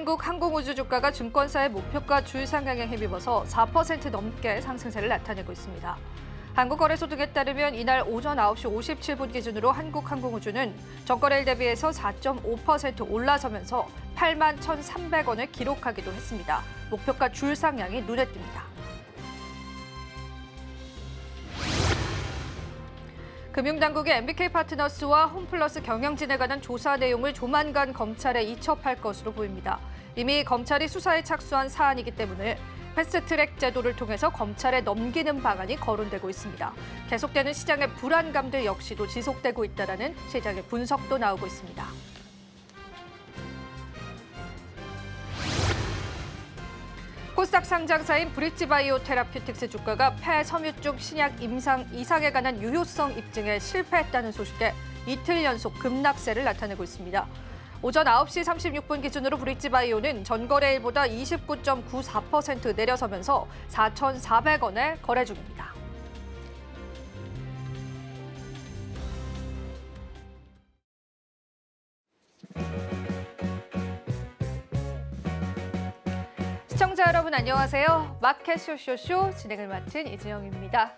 한국항공우주 주가가 증권사의 목표가 줄 상향에 힘입어서 4% 넘게 상승세를 나타내고 있습니다. 한국거래소 등에 따르면 이날 오전 9시 57분 기준으로 한국항공우주는 전거래일 대비해서 4.5% 올라서면서 8만 1,300원을 기록하기도 했습니다. 목표가 줄 상향이 눈에 띕니다. 금융당국이 MBK파트너스와 홈플러스 경영진에 관한 조사 내용을 조만간 검찰에 이첩할 것으로 보입니다. 이미 검찰이 수사에 착수한 사안이기 때문에 패스트트랙 제도를 통해서 검찰에 넘기는 방안이 거론되고 있습니다. 계속되는 시장의 불안감들 역시도 지속되고 있다는 시장의 분석도 나오고 있습니다. 코스닥 상장사인 브릿지바이오 테라퓨틱스 주가가 폐섬유증 신약 이상에 관한 유효성 입증에 실패했다는 소식에 이틀 연속 급락세를 나타내고 있습니다. 오전 9시 36분 기준으로 브릿지바이오는 전거래일보다 29.94% 내려서면서 4,400원에 거래 중입니다. 시청자 여러분 안녕하세요. 마켓 쇼쇼쇼 진행을 맡은 이지영입니다.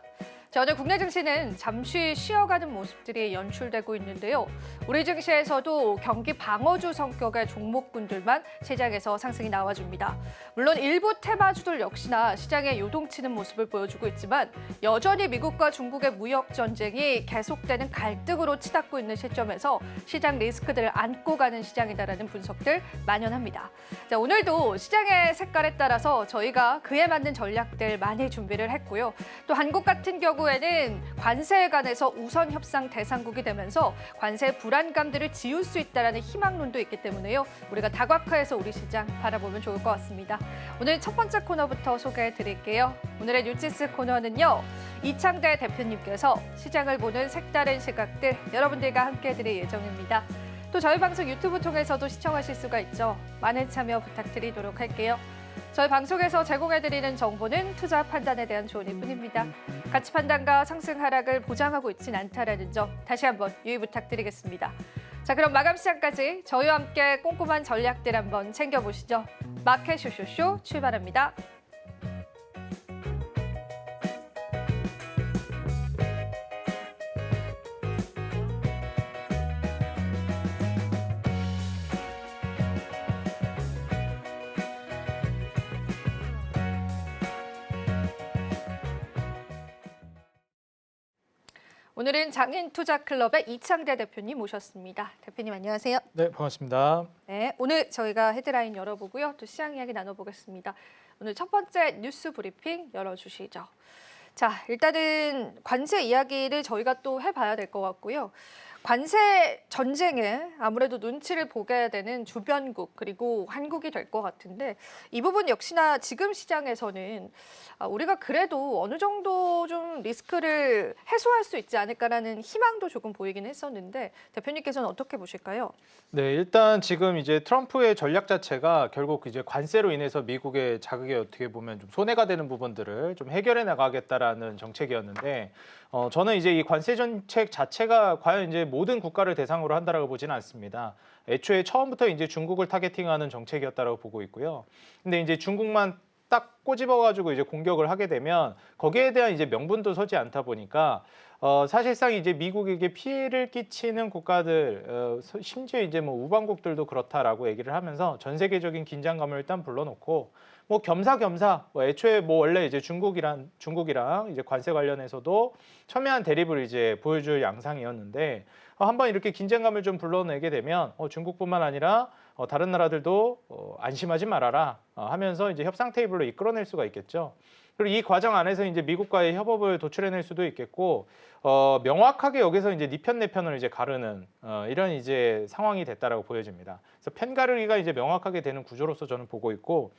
자, 오늘 국내 증시는 잠시 쉬어가는 모습들이 연출되고 있는데요. 우리 증시에서도 경기 방어주 성격의 종목군들만 시장에서 상승이 나와줍니다. 물론 일부 테마주들 역시나 시장에 요동치는 모습을 보여주고 있지만 여전히 미국과 중국의 무역 전쟁이 계속되는 갈등으로 치닫고 있는 시점에서 시장 리스크들을 안고 가는 시장이다라는 분석들 만연합니다. 자, 오늘도 시장의 색깔에 따라서 저희가 그에 맞는 전략들 많이 준비를 했고요. 또 한국 같은 경우에는 관세에 관해서 우선 협상 대상국이 되면서 관세 불안감들을 지울 수 있다는 희망론도 있기 때문에요. 우리가 다각화해서 우리 시장 바라보면 좋을 것 같습니다. 오늘 첫 번째 코너부터 소개해 드릴게요. 오늘의 뉴지스 코너는요. 이창대 대표님께서 시장을 보는 색다른 시각들 여러분들과 함께 드릴 예정입니다. 또 저희 방송 유튜브 통해서도 시청하실 수가 있죠. 많은 참여 부탁드리도록 할게요. 저희 방송에서 제공해드리는 정보는 투자 판단에 대한 조언일 뿐입니다. 가치 판단과 상승 하락을 보장하고 있진 않다라는 점 다시 한번 유의 부탁드리겠습니다. 자, 그럼 마감 시장까지 저희와 함께 꼼꼼한 전략들 한번 챙겨보시죠. 마켓 쇼쇼쇼 출발합니다. 오늘은 장인투자클럽의 이창대 대표님 모셨습니다. 대표님 안녕하세요. 네, 반갑습니다. 네, 오늘 저희가 헤드라인 열어보고요. 또 시장 이야기 나눠보겠습니다. 오늘 첫 번째 뉴스 브리핑 열어주시죠. 자, 일단은 관세 이야기를 저희가 또 해봐야 될 것 같고요. 관세 전쟁에 아무래도 눈치를 보게 되는 주변국 그리고 한국이 될 것 같은데 이 부분 역시나 지금 시장에서는 우리가 그래도 어느 정도 좀 리스크를 해소할 수 있지 않을까라는 희망도 조금 보이긴 했었는데 대표님께서는 어떻게 보실까요? 네, 일단 지금 이제 트럼프의 전략 자체가 결국 이제 관세로 인해서 미국의 자극에 어떻게 보면 좀 손해가 되는 부분들을 좀 해결해 나가겠다라는 정책이었는데 저는 이제 이 관세 정책 자체가 과연 이제 모든 국가를 대상으로 한다라고 보지는 않습니다. 애초에 처음부터 이제 중국을 타겟팅하는 정책이었다라고 보고 있고요. 근데 이제 중국만 딱 꼬집어가지고 이제 공격을 하게 되면 거기에 대한 이제 명분도 서지 않다 보니까 사실상 이제 미국에게 피해를 끼치는 국가들, 심지어 이제 뭐 우방국들도 그렇다라고 얘기를 하면서 전 세계적인 긴장감을 일단 불러놓고 뭐 겸사겸사, 뭐 애초에 뭐 원래 이제 중국이랑 이제 관세 관련해서도 첨예한 대립을 이제 보여줄 양상이었는데 한번 이렇게 긴장감을 좀 불러내게 되면 중국뿐만 아니라 다른 나라들도 안심하지 말아라 하면서 이제 협상 테이블로 이끌어낼 수가 있겠죠. 그리고 이 과정 안에서 이제 미국과의 협업을 도출해낼 수도 있겠고 명확하게 여기서 이제 네 편 내 편을 이제 가르는 이런 이제 상황이 됐다라고 보여집니다. 그래서 편 가르기가 이제 명확하게 되는 구조로서 저는 보고 있고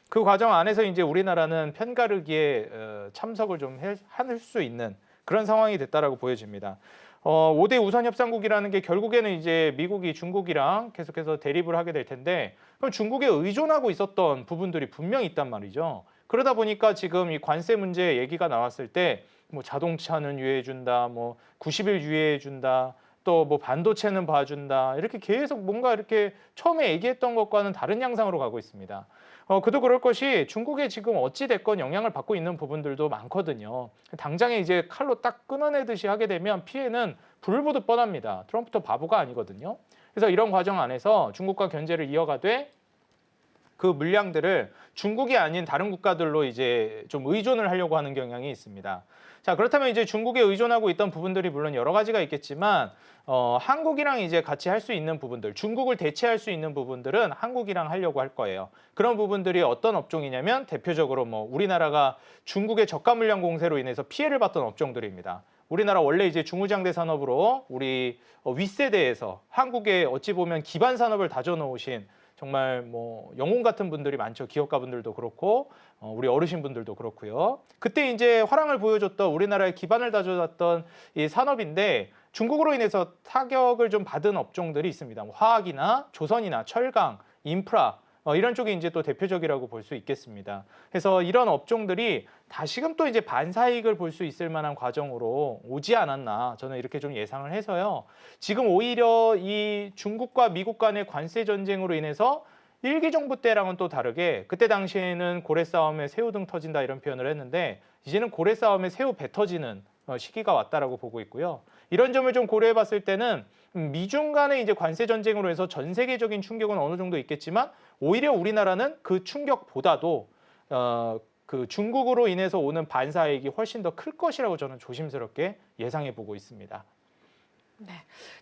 그 과정 안에서 이제 우리나라는 편 가르기에 참석을 좀 할 수 있는 그런 상황이 됐다라고 보여집니다. 5대 우선 협상국이라는 게 결국에는 이제 미국이 중국이랑 계속해서 대립을 하게 될 텐데 그럼 중국에 의존하고 있었던 부분들이 분명히 있단 말이죠. 그러다 보니까 지금 이 관세 문제 얘기가 나왔을 때 뭐 자동차는 유예해준다, 뭐 90일 유예해준다, 또 뭐 반도체는 봐준다. 이렇게 계속 뭔가 이렇게 처음에 얘기했던 것과는 다른 양상으로 가고 있습니다. 그도 그럴 것이 중국에 지금 어찌 됐건 영향을 받고 있는 부분들도 많거든요. 당장에 이제 칼로 딱 끊어내듯이 하게 되면 피해는 불을 보듯 뻔합니다. 트럼프도 바보가 아니거든요. 그래서 이런 과정 안에서 중국과 견제를 이어가되 그 물량들을 중국이 아닌 다른 국가들로 이제 좀 의존을 하려고 하는 경향이 있습니다. 자, 그렇다면 이제 중국에 의존하고 있던 부분들이 물론 여러 가지가 있겠지만 한국이랑 이제 같이 할 수 있는 부분들, 중국을 대체할 수 있는 부분들은 한국이랑 하려고 할 거예요. 그런 부분들이 어떤 업종이냐면 대표적으로 뭐 우리나라가 중국의 저가 물량 공세로 인해서 피해를 봤던 업종들입니다. 우리나라 원래 이제 중무장대 산업으로 우리 윗세대에서 한국에 어찌 보면 기반 산업을 다져놓으신 정말 뭐 영웅 같은 분들이 많죠. 기업가분들도 그렇고 우리 어르신분들도 그렇고요. 그때 이제 화랑을 보여줬던 우리나라의 기반을 다져놨던 이 산업인데 중국으로 인해서 타격을 좀 받은 업종들이 있습니다. 뭐 화학이나 조선이나 철강, 인프라 이런 쪽이 이제 또 대표적이라고 볼 수 있겠습니다. 그래서 이런 업종들이 다시금 또 이제 반사이익을 볼 수 있을 만한 과정으로 오지 않았나 저는 이렇게 좀 예상을 해서요. 지금 오히려 이 중국과 미국 간의 관세 전쟁으로 인해서 일기 정부 때랑은 또 다르게 그때 당시에는 고래 싸움에 새우등 터진다 이런 표현을 했는데 이제는 고래 싸움에 새우 배 터지는 시기가 왔다라고 보고 있고요. 이런 점을 좀 고려해 봤을 때는 미중 간의 이제 관세 전쟁으로 해서 전 세계적인 충격은 어느 정도 있겠지만 오히려 우리나라는 그 충격보다도 그 중국으로 인해서 오는 반사이익이 훨씬 더 클 것이라고 저는 조심스럽게 예상해 보고 있습니다. 네.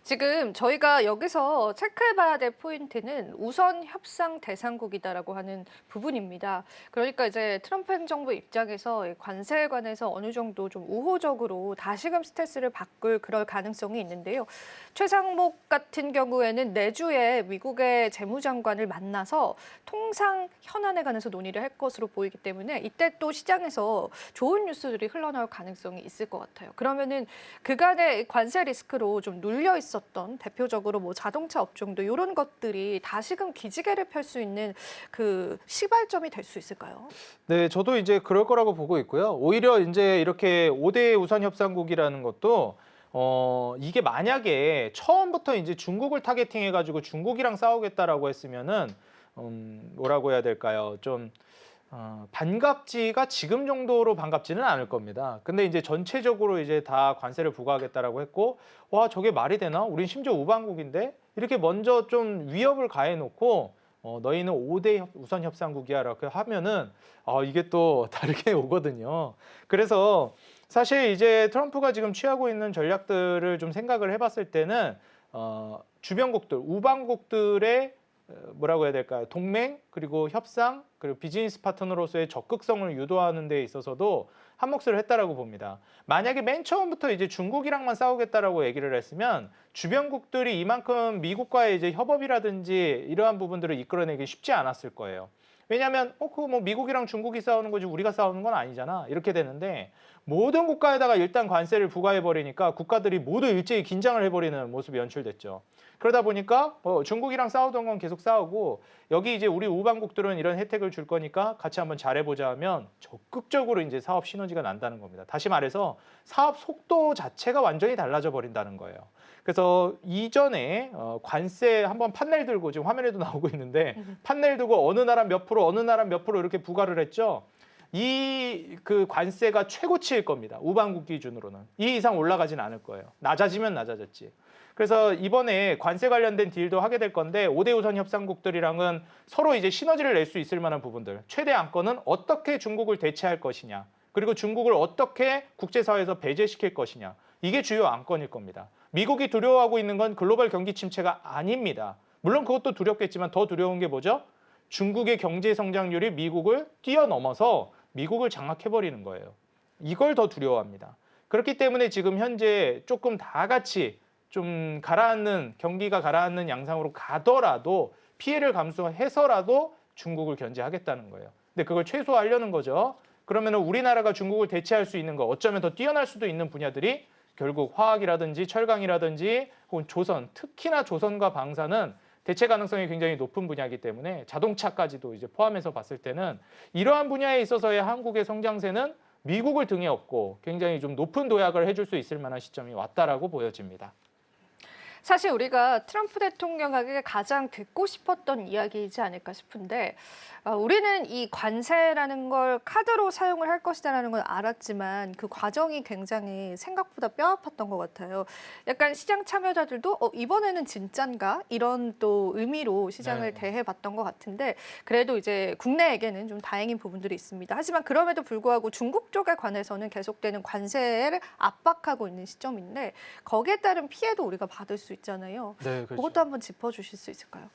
지금 저희가 여기서 체크해봐야 될 포인트는 우선 협상 대상국이다라고 하는 부분입니다. 그러니까 이제 트럼프 행정부 입장에서 관세에 관해서 어느 정도 좀 우호적으로 다시금 스탠스를 바꿀 그럴 가능성이 있는데요. 최상목 같은 경우에는 내주에 미국의 재무장관을 만나서 통상 현안에 관해서 논의를 할 것으로 보이기 때문에 이때 또 시장에서 좋은 뉴스들이 흘러나올 가능성이 있을 것 같아요. 그러면은 그간의 관세 리스크로 좀 눌려 있었던 대표적으로 뭐 자동차 업종도 이런 것들이 다시금 기지개를 펼 수 있는 그 시발점이 될 수 있을까요? 네, 저도 이제 그럴 거라고 보고 있고요. 오히려 이제 이렇게 5대 우선 협상국이라는 것도 이게 만약에 처음부터 이제 중국을 타겟팅해가지고 중국이랑 싸우겠다라고 했으면은 뭐라고 해야 될까요? 좀 반갑지가 지금 정도로 반갑지는 않을 겁니다. 근데 이제 전체적으로 이제 다 관세를 부과하겠다라고 했고, 와, 저게 말이 되나? 우린 심지어 우방국인데? 이렇게 먼저 좀 위협을 가해놓고, 너희는 5대 우선 협상국이야 라고 하면은, 이게 또 다르게 오거든요. 그래서 사실 이제 트럼프가 지금 취하고 있는 전략들을 좀 생각을 해봤을 때는, 주변국들, 우방국들의 뭐라고 해야 될까요? 동맹 그리고 협상 그리고 비즈니스 파트너로서의 적극성을 유도하는 데 있어서도 한 몫을 했다라고 봅니다. 만약에 맨 처음부터 이제 중국이랑만 싸우겠다라고 얘기를 했으면 주변국들이 이만큼 미국과의 이제 협업이라든지 이러한 부분들을 이끌어내기 쉽지 않았을 거예요. 왜냐하면 그거 뭐 미국이랑 중국이 싸우는 거지 우리가 싸우는 건 아니잖아. 이렇게 되는데 모든 국가에다가 일단 관세를 부과해 버리니까 국가들이 모두 일제히 긴장을 해버리는 모습이 연출됐죠. 그러다 보니까 중국이랑 싸우던 건 계속 싸우고 여기 이제 우리 우방국들은 이런 혜택을 줄 거니까 같이 한번 잘해보자 하면 적극적으로 이제 사업 시너지가 난다는 겁니다. 다시 말해서 사업 속도 자체가 완전히 달라져 버린다는 거예요. 그래서 이전에 관세 한번 판넬 들고 지금 화면에도 나오고 있는데 판넬 들고 어느 나라 몇 프로 어느 나라 몇 프로 이렇게 부과를 했죠. 이 그 관세가 최고치일 겁니다. 우방국 기준으로는. 이 이상 올라가진 않을 거예요. 낮아지면 낮아졌지. 그래서 이번에 관세 관련된 딜도 하게 될 건데 5대 우선 협상국들이랑은 서로 이제 시너지를 낼 수 있을 만한 부분들. 최대 안건은 어떻게 중국을 대체할 것이냐. 그리고 중국을 어떻게 국제사회에서 배제시킬 것이냐. 이게 주요 안건일 겁니다. 미국이 두려워하고 있는 건 글로벌 경기 침체가 아닙니다. 물론 그것도 두렵겠지만 더 두려운 게 뭐죠? 중국의 경제 성장률이 미국을 뛰어넘어서 미국을 장악해버리는 거예요. 이걸 더 두려워합니다. 그렇기 때문에 지금 현재 조금 다 같이 좀 가라앉는 경기가 가라앉는 양상으로 가더라도 피해를 감수해서라도 중국을 견제하겠다는 거예요. 근데 그걸 최소화하려는 거죠. 그러면 우리나라가 중국을 대체할 수 있는 거 어쩌면 더 뛰어날 수도 있는 분야들이 결국 화학이라든지 철강이라든지 혹은 조선, 특히나 조선과 방사는 대체 가능성이 굉장히 높은 분야이기 때문에 자동차까지도 이제 포함해서 봤을 때는 이러한 분야에 있어서의 한국의 성장세는 미국을 등에 업고 굉장히 좀 높은 도약을 해줄 수 있을 만한 시점이 왔다라고 보여집니다. 사실 우리가 트럼프 대통령에게 가장 듣고 싶었던 이야기이지 않을까 싶은데 우리는 이 관세라는 걸 카드로 사용을 할 것이다라는 걸 알았지만 그 과정이 굉장히 생각보다 뼈아팠던 것 같아요. 약간 시장 참여자들도 이번에는 진짠가? 이런 또 의미로 시장을 네. 대해봤던 것 같은데 그래도 이제 국내에게는 좀 다행인 부분들이 있습니다. 하지만 그럼에도 불구하고 중국 쪽에 관해서는 계속되는 관세를 압박하고 있는 시점인데 거기에 따른 피해도 우리가 받을 수 있잖아요. 네, 그렇죠. 그것도 한번 짚어주실 수 있을까요?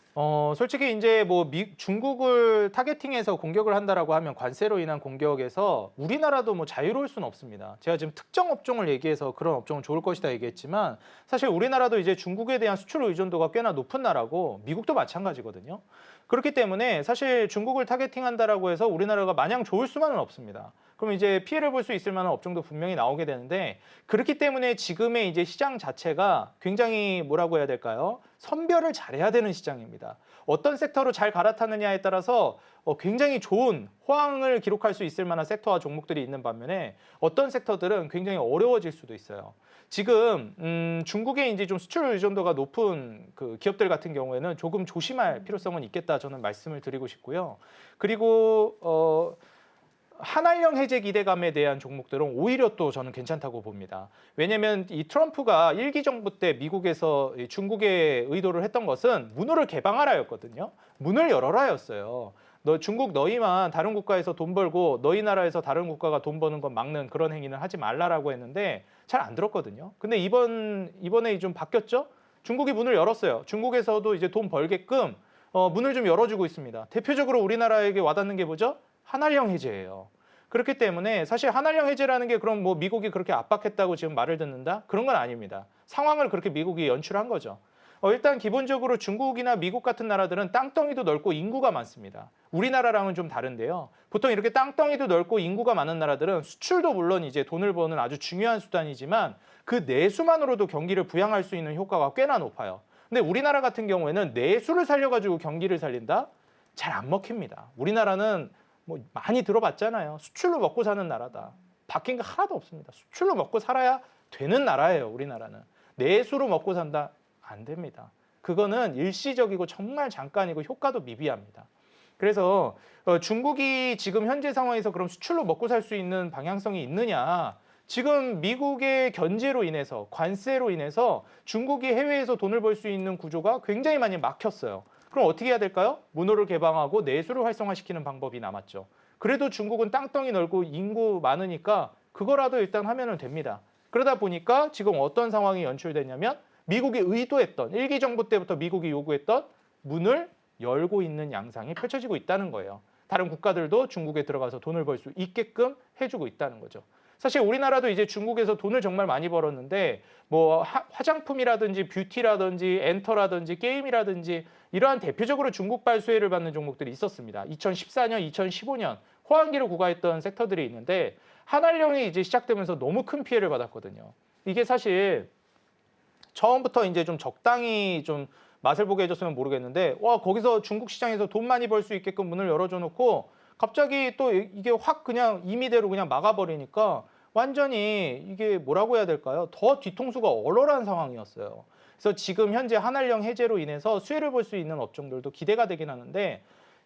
솔직히 이제 뭐 중국을 타겟팅해서 공격을 한다라고 하면 관세로 인한 공격에서 우리나라도 뭐 자유로울 수는 없습니다. 제가 지금 특정 업종을 얘기해서 그런 업종은 좋을 것이다 얘기했지만 사실 우리나라도 이제 중국에 대한 수출 의존도가 꽤나 높은 나라고 미국도 마찬가지거든요. 그렇기 때문에 사실 중국을 타겟팅한다라고 해서 우리나라가 마냥 좋을 수만은 없습니다. 그럼 이제 피해를 볼 수 있을 만한 업종도 분명히 나오게 되는데 그렇기 때문에 지금의 이제 시장 자체가 굉장히 뭐라고 해야 될까요? 선별을 잘해야 되는 시장입니다. 어떤 섹터로 잘 갈아타느냐에 따라서 굉장히 좋은 호황을 기록할 수 있을 만한 섹터와 종목들이 있는 반면에 어떤 섹터들은 굉장히 어려워질 수도 있어요. 지금 중국에 이제 좀 수출 의존도가 높은 그 기업들 같은 경우에는 조금 조심할 필요성은 있겠다 저는 말씀을 드리고 싶고요. 그리고 한알령 해제 기대감에 대한 종목들은 오히려 또 저는 괜찮다고 봅니다. 왜냐하면 이 트럼프가 일기 정부 때 미국에서 중국에 의도를 했던 것은 문호를 개방하라였거든요. 문을 열어라였어요. 중국 너희만 다른 국가에서 돈 벌고 너희 나라에서 다른 국가가 돈 버는 건 막는 그런 행위는 하지 말라라고 했는데 잘 안 들었거든요. 근데 이번에 좀 바뀌었죠? 중국이 문을 열었어요. 중국에서도 이제 돈 벌게끔 문을 좀 열어주고 있습니다. 대표적으로 우리나라에게 와닿는 게 뭐죠? 한알령 해제예요. 그렇기 때문에 사실 한알령 해제라는 게 그럼 뭐 미국이 그렇게 압박했다고 지금 말을 듣는다? 그런 건 아닙니다. 상황을 그렇게 미국이 연출한 거죠. 일단 기본적으로 중국이나 미국 같은 나라들은 땅덩이도 넓고 인구가 많습니다. 우리나라랑은 좀 다른데요. 보통 이렇게 땅덩이도 넓고 인구가 많은 나라들은 수출도 물론 이제 돈을 버는 아주 중요한 수단이지만 그 내수만으로도 경기를 부양할 수 있는 효과가 꽤나 높아요. 근데 우리나라 같은 경우에는 내수를 살려가지고 경기를 살린다? 잘 안 먹힙니다. 우리나라는 뭐 많이 들어봤잖아요. 수출로 먹고 사는 나라다. 바뀐 게 하나도 없습니다. 수출로 먹고 살아야 되는 나라예요. 우리나라는. 내수로 먹고 산다? 안 됩니다. 그거는 일시적이고 정말 잠깐이고 효과도 미비합니다. 그래서 중국이 지금 현재 상황에서 그럼 수출로 먹고 살 수 있는 방향성이 있느냐? 지금 미국의 견제로 인해서 관세로 인해서 중국이 해외에서 돈을 벌 수 있는 구조가 굉장히 많이 막혔어요. 그럼 어떻게 해야 될까요? 문호를 개방하고 내수를 활성화시키는 방법이 남았죠. 그래도 중국은 땅덩이 넓고 인구 많으니까 그거라도 일단 하면 됩니다. 그러다 보니까 지금 어떤 상황이 연출되냐면 미국이 의도했던 일기 정부 때부터 미국이 요구했던 문을 열고 있는 양상이 펼쳐지고 있다는 거예요. 다른 국가들도 중국에 들어가서 돈을 벌 수 있게끔 해주고 있다는 거죠. 사실 우리나라도 이제 중국에서 돈을 정말 많이 벌었는데 뭐 화장품이라든지 뷰티라든지 엔터라든지 게임이라든지 이러한 대표적으로 중국발 수혜를 받는 종목들이 있었습니다. 2014년, 2015년 호황기를 구가했던 섹터들이 있는데 한알령이 이제 시작되면서 너무 큰 피해를 받았거든요. 이게 사실 처음부터 이제 좀 적당히 좀 맛을 보게 해줬으면 모르겠는데 거기서 중국 시장에서 돈 많이 벌 수 있게끔 문을 열어줘 놓고 갑자기 또 이게 확 그냥 임의대로 그냥 막아버리니까 완전히 이게 뭐라고 해야 될까요? 더 뒤통수가 얼얼한 상황이었어요. 그래서 지금 현재 한알령 해제로 인해서 수혜를 볼 수 있는 업종들도 기대가 되긴 하는데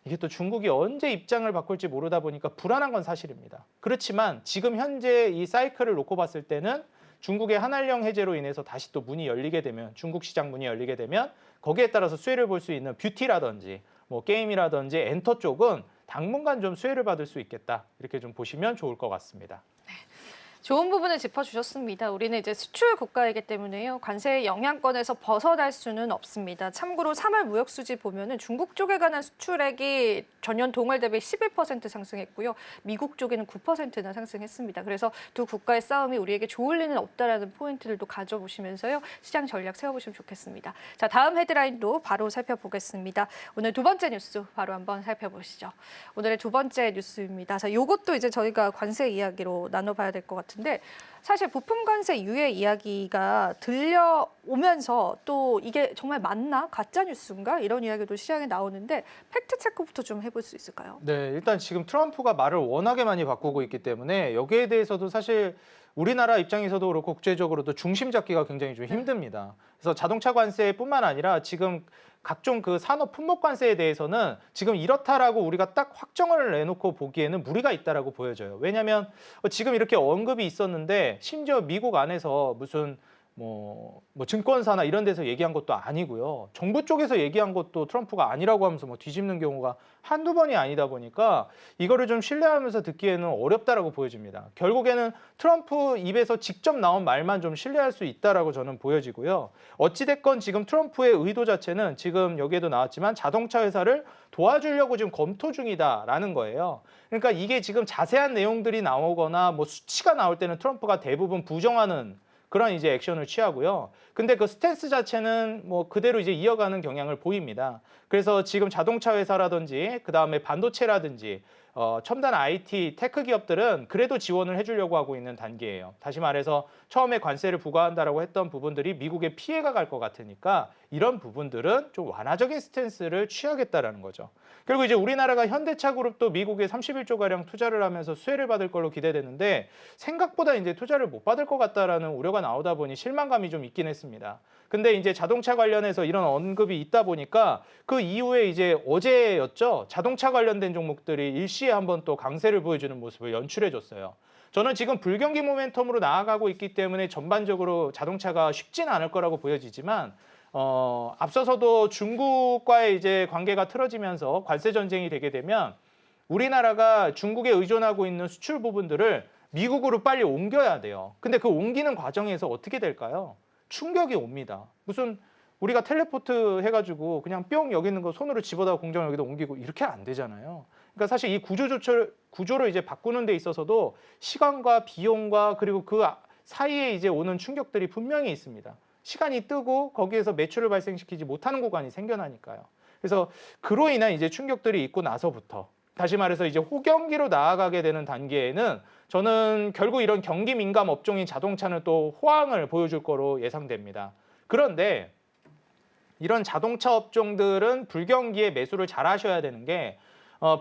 이게 또 중국이 언제 입장을 바꿀지 모르다 보니까 불안한 건 사실입니다. 그렇지만 지금 현재 이 사이클을 놓고 봤을 때는 중국의 한알령 해제로 인해서 다시 또 문이 열리게 되면 중국 시장 문이 열리게 되면 거기에 따라서 수혜를 볼 수 있는 뷰티라든지 뭐 게임이라든지 엔터 쪽은 당분간 좀 수혜를 받을 수 있겠다. 이렇게 좀 보시면 좋을 것 같습니다. 좋은 부분을 짚어주셨습니다. 우리는 이제 수출 국가이기 때문에요. 관세의 영향권에서 벗어날 수는 없습니다. 참고로 3월 무역 수지 보면은 중국 쪽에 관한 수출액이 전년 동월 대비 11% 상승했고요. 미국 쪽에는 9%나 상승했습니다. 그래서 두 국가의 싸움이 우리에게 좋을 리는 없다라는 포인트들도 가져보시면서요. 시장 전략 세워보시면 좋겠습니다. 자, 다음 헤드라인도 바로 살펴보겠습니다. 오늘 두 번째 뉴스 바로 한번 살펴보시죠. 오늘의 두 번째 뉴스입니다. 자, 요것도 이제 저희가 관세 이야기로 나눠봐야 될 것 같은데 사실 부품 관세 유예 이야기가 들려오면서 또 이게 정말 맞나? 가짜 뉴스인가? 이런 이야기도 시장에 나오는데 팩트 체크부터 좀 해볼 수 있을까요? 네, 일단 지금 트럼프가 말을 워낙에 많이 바꾸고 있기 때문에 여기에 대해서도 사실 우리나라 입장에서도 그렇고 국제적으로도 중심 잡기가 굉장히 좀 힘듭니다. 그래서 자동차 관세뿐만 아니라 지금 각종 그 산업 품목 관세에 대해서는 지금 이렇다라고 우리가 딱 확정을 내놓고 보기에는 무리가 있다라고 보여져요. 왜냐하면 지금 이렇게 언급이 있었는데 심지어 미국 안에서 무슨 뭐 증권사나 이런 데서 얘기한 것도 아니고요. 정부 쪽에서 얘기한 것도 트럼프가 아니라고 하면서 뭐 뒤집는 경우가 한두 번이 아니다 보니까 이거를 좀 신뢰하면서 듣기에는 어렵다라고 보여집니다. 결국에는 트럼프 입에서 직접 나온 말만 좀 신뢰할 수 있다라고 저는 보여지고요. 어찌됐건 지금 트럼프의 의도 자체는 지금 여기에도 나왔지만 자동차 회사를 도와주려고 지금 검토 중이다라는 거예요. 그러니까 이게 지금 자세한 내용들이 나오거나 뭐 수치가 나올 때는 트럼프가 대부분 부정하는 그런 이제 액션을 취하고요. 근데 그 스탠스 자체는 뭐 그대로 이제 이어가는 경향을 보입니다. 그래서 지금 자동차 회사라든지 그다음에 반도체라든지 첨단 IT 테크 기업들은 그래도 지원을 해주려고 하고 있는 단계예요. 다시 말해서 처음에 관세를 부과한다라고 했던 부분들이 미국에 피해가 갈 것 같으니까 이런 부분들은 좀 완화적인 스탠스를 취하겠다라는 거죠. 그리고 이제 우리나라가 현대차 그룹도 미국에 31조 가량 투자를 하면서 수혜를 받을 걸로 기대되는데 생각보다 이제 투자를 못 받을 것 같다라는 우려가 나오다 보니 실망감이 좀 있긴 했습니다. 근데 이제 자동차 관련해서 이런 언급이 있다 보니까 그 이후에 이제 어제였죠. 자동차 관련된 종목들이 일시에 한번 또 강세를 보여주는 모습을 연출해 줬어요. 저는 지금 불경기 모멘텀으로 나아가고 있기 때문에 전반적으로 자동차가 쉽지는 않을 거라고 보여지지만 앞서서도 중국과의 이제 관계가 틀어지면서 관세 전쟁이 되게 되면 우리나라가 중국에 의존하고 있는 수출 부분들을 미국으로 빨리 옮겨야 돼요. 근데 그 옮기는 과정에서 어떻게 될까요? 충격이 옵니다. 무슨 우리가 텔레포트 해가지고 그냥 뿅 여기 있는 거 손으로 집어다가 공장 여기다 옮기고 이렇게 안 되잖아요. 그러니까 사실 이 구조를 이제 바꾸는 데 있어서도 시간과 비용과 그리고 그 사이에 이제 오는 충격들이 분명히 있습니다. 시간이 뜨고 거기에서 매출을 발생시키지 못하는 구간이 생겨나니까요. 그래서 그로 인한 이제 충격들이 있고 나서부터 다시 말해서 이제 호경기로 나아가게 되는 단계에는 저는 결국 이런 경기 민감 업종인 자동차는 또 호황을 보여줄 거로 예상됩니다. 그런데 이런 자동차 업종들은 불경기에 매수를 잘 하셔야 되는 게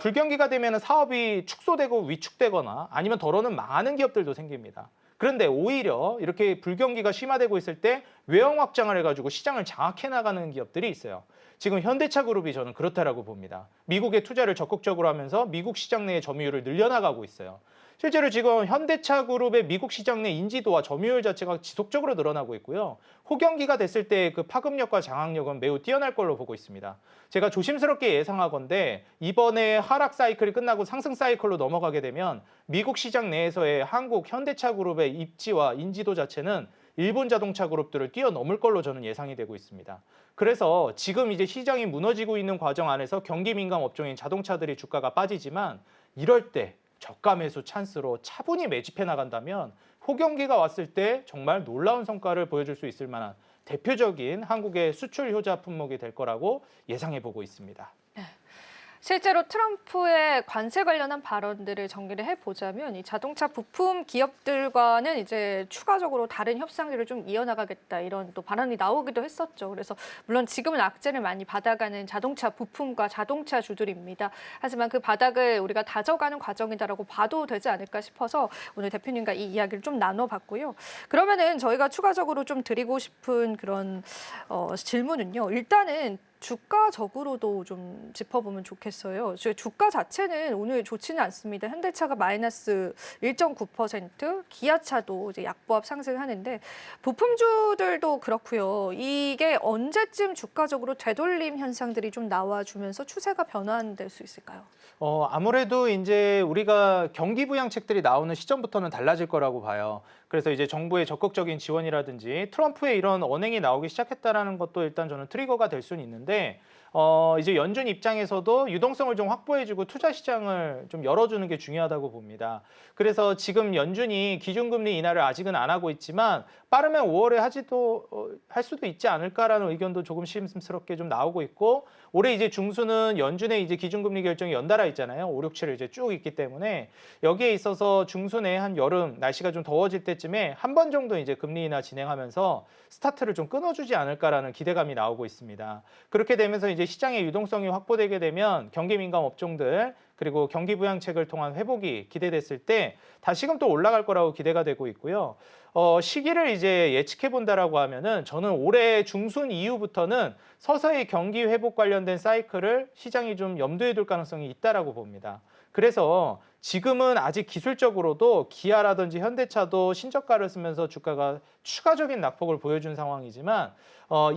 불경기가 되면 사업이 축소되고 위축되거나 아니면 더러는 망하는 기업들도 생깁니다. 그런데 오히려 이렇게 불경기가 심화되고 있을 때 외형 확장을 해가지고 시장을 장악해 나가는 기업들이 있어요. 지금 현대차 그룹이 저는 그렇다라고 봅니다. 미국에 투자를 적극적으로 하면서 미국 시장 내의 점유율을 늘려나가고 있어요. 실제로 지금 현대차 그룹의 미국 시장 내 인지도와 점유율 자체가 지속적으로 늘어나고 있고요. 호경기가 됐을 때 그 파급력과 장악력은 매우 뛰어날 걸로 보고 있습니다. 제가 조심스럽게 예상하건대 이번에 하락 사이클이 끝나고 상승 사이클로 넘어가게 되면 미국 시장 내에서의 한국 현대차 그룹의 입지와 인지도 자체는 일본 자동차 그룹들을 뛰어넘을 걸로 저는 예상이 되고 있습니다. 그래서 지금 이제 시장이 무너지고 있는 과정 안에서 경기 민감 업종인 자동차들이 주가가 빠지지만 이럴 때 저가 매수 찬스로 차분히 매집해 나간다면 호경기가 왔을 때 정말 놀라운 성과를 보여줄 수 있을 만한 대표적인 한국의 수출 효자 품목이 될 거라고 예상해 보고 있습니다. 실제로 트럼프의 관세 관련한 발언들을 정리를 해보자면 이 자동차 부품 기업들과는 이제 추가적으로 다른 협상들을 좀 이어나가겠다 이런 또 발언이 나오기도 했었죠. 그래서 물론 지금은 악재를 많이 받아가는 자동차 부품과 자동차 주들입니다. 하지만 그 바닥을 우리가 다져가는 과정이다라고 봐도 되지 않을까 싶어서 오늘 대표님과 이 이야기를 좀 나눠봤고요. 그러면은 저희가 추가적으로 좀 드리고 싶은 그런 질문은요. 일단은 주가적으로도 좀 짚어보면 좋겠어요. 주가 자체는 오늘 좋지는 않습니다. 현대차가 마이너스 1.9%, 기아차도 이제 약보합 상승하는데 부품주들도 그렇고요. 이게 언제쯤 주가적으로 되돌림 현상들이 좀 나와주면서 추세가 변화될 수 있을까요? 아무래도 이제 우리가 경기 부양책들이 나오는 시점부터는 달라질 거라고 봐요. 그래서 이제 정부의 적극적인 지원이라든지 트럼프의 이런 언행이 나오기 시작했다라는 것도 일단 저는 트리거가 될 수는 있는데 이제 연준 입장에서도 유동성을 좀 확보해주고 투자 시장을 좀 열어주는 게 중요하다고 봅니다. 그래서 지금 연준이 기준금리 인하를 아직은 안 하고 있지만 빠르면 5월에 할 수도 있지 않을까라는 의견도 조금 심스럽게 좀 나오고 있고, 올해 이제 중순은 연준의 이제 기준금리 결정이 연달아 있잖아요. 5, 6, 7을 이제 쭉 있기 때문에 여기에 있어서 중순에 한 여름 날씨가 좀 더워질 때쯤에 한 번 정도 이제 금리 인하 진행하면서 스타트를 좀 끊어주지 않을까라는 기대감이 나오고 있습니다. 그렇게 되면서 이제 시장의 유동성이 확보되게 되면 경기 민감 업종들 그리고 경기 부양책을 통한 회복이 기대됐을 때 다시금 또 올라갈 거라고 기대가 되고 있고요. 시기를 이제 예측해 본다라고 하면은 저는 올해 중순 이후부터는 서서히 경기 회복 관련된 사이클을 시장이 좀 염두에 둘 가능성이 있다라고 봅니다. 그래서 지금은 아직 기술적으로도 기아라든지 현대차도 신저가를 쓰면서 주가가 추가적인 낙폭을 보여준 상황이지만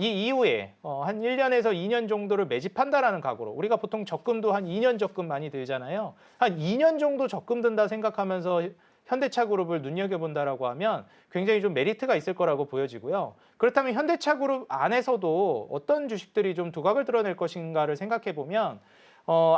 이 이후에 한 1년에서 2년 정도를 매집한다라는 각오로, 우리가 보통 적금도 한 2년 적금 많이 들잖아요. 한 2년 정도 적금 든다 생각하면서 현대차 그룹을 눈여겨본다라고 하면 굉장히 좀 메리트가 있을 거라고 보여지고요. 그렇다면 현대차 그룹 안에서도 어떤 주식들이 좀 두각을 드러낼 것인가를 생각해 보면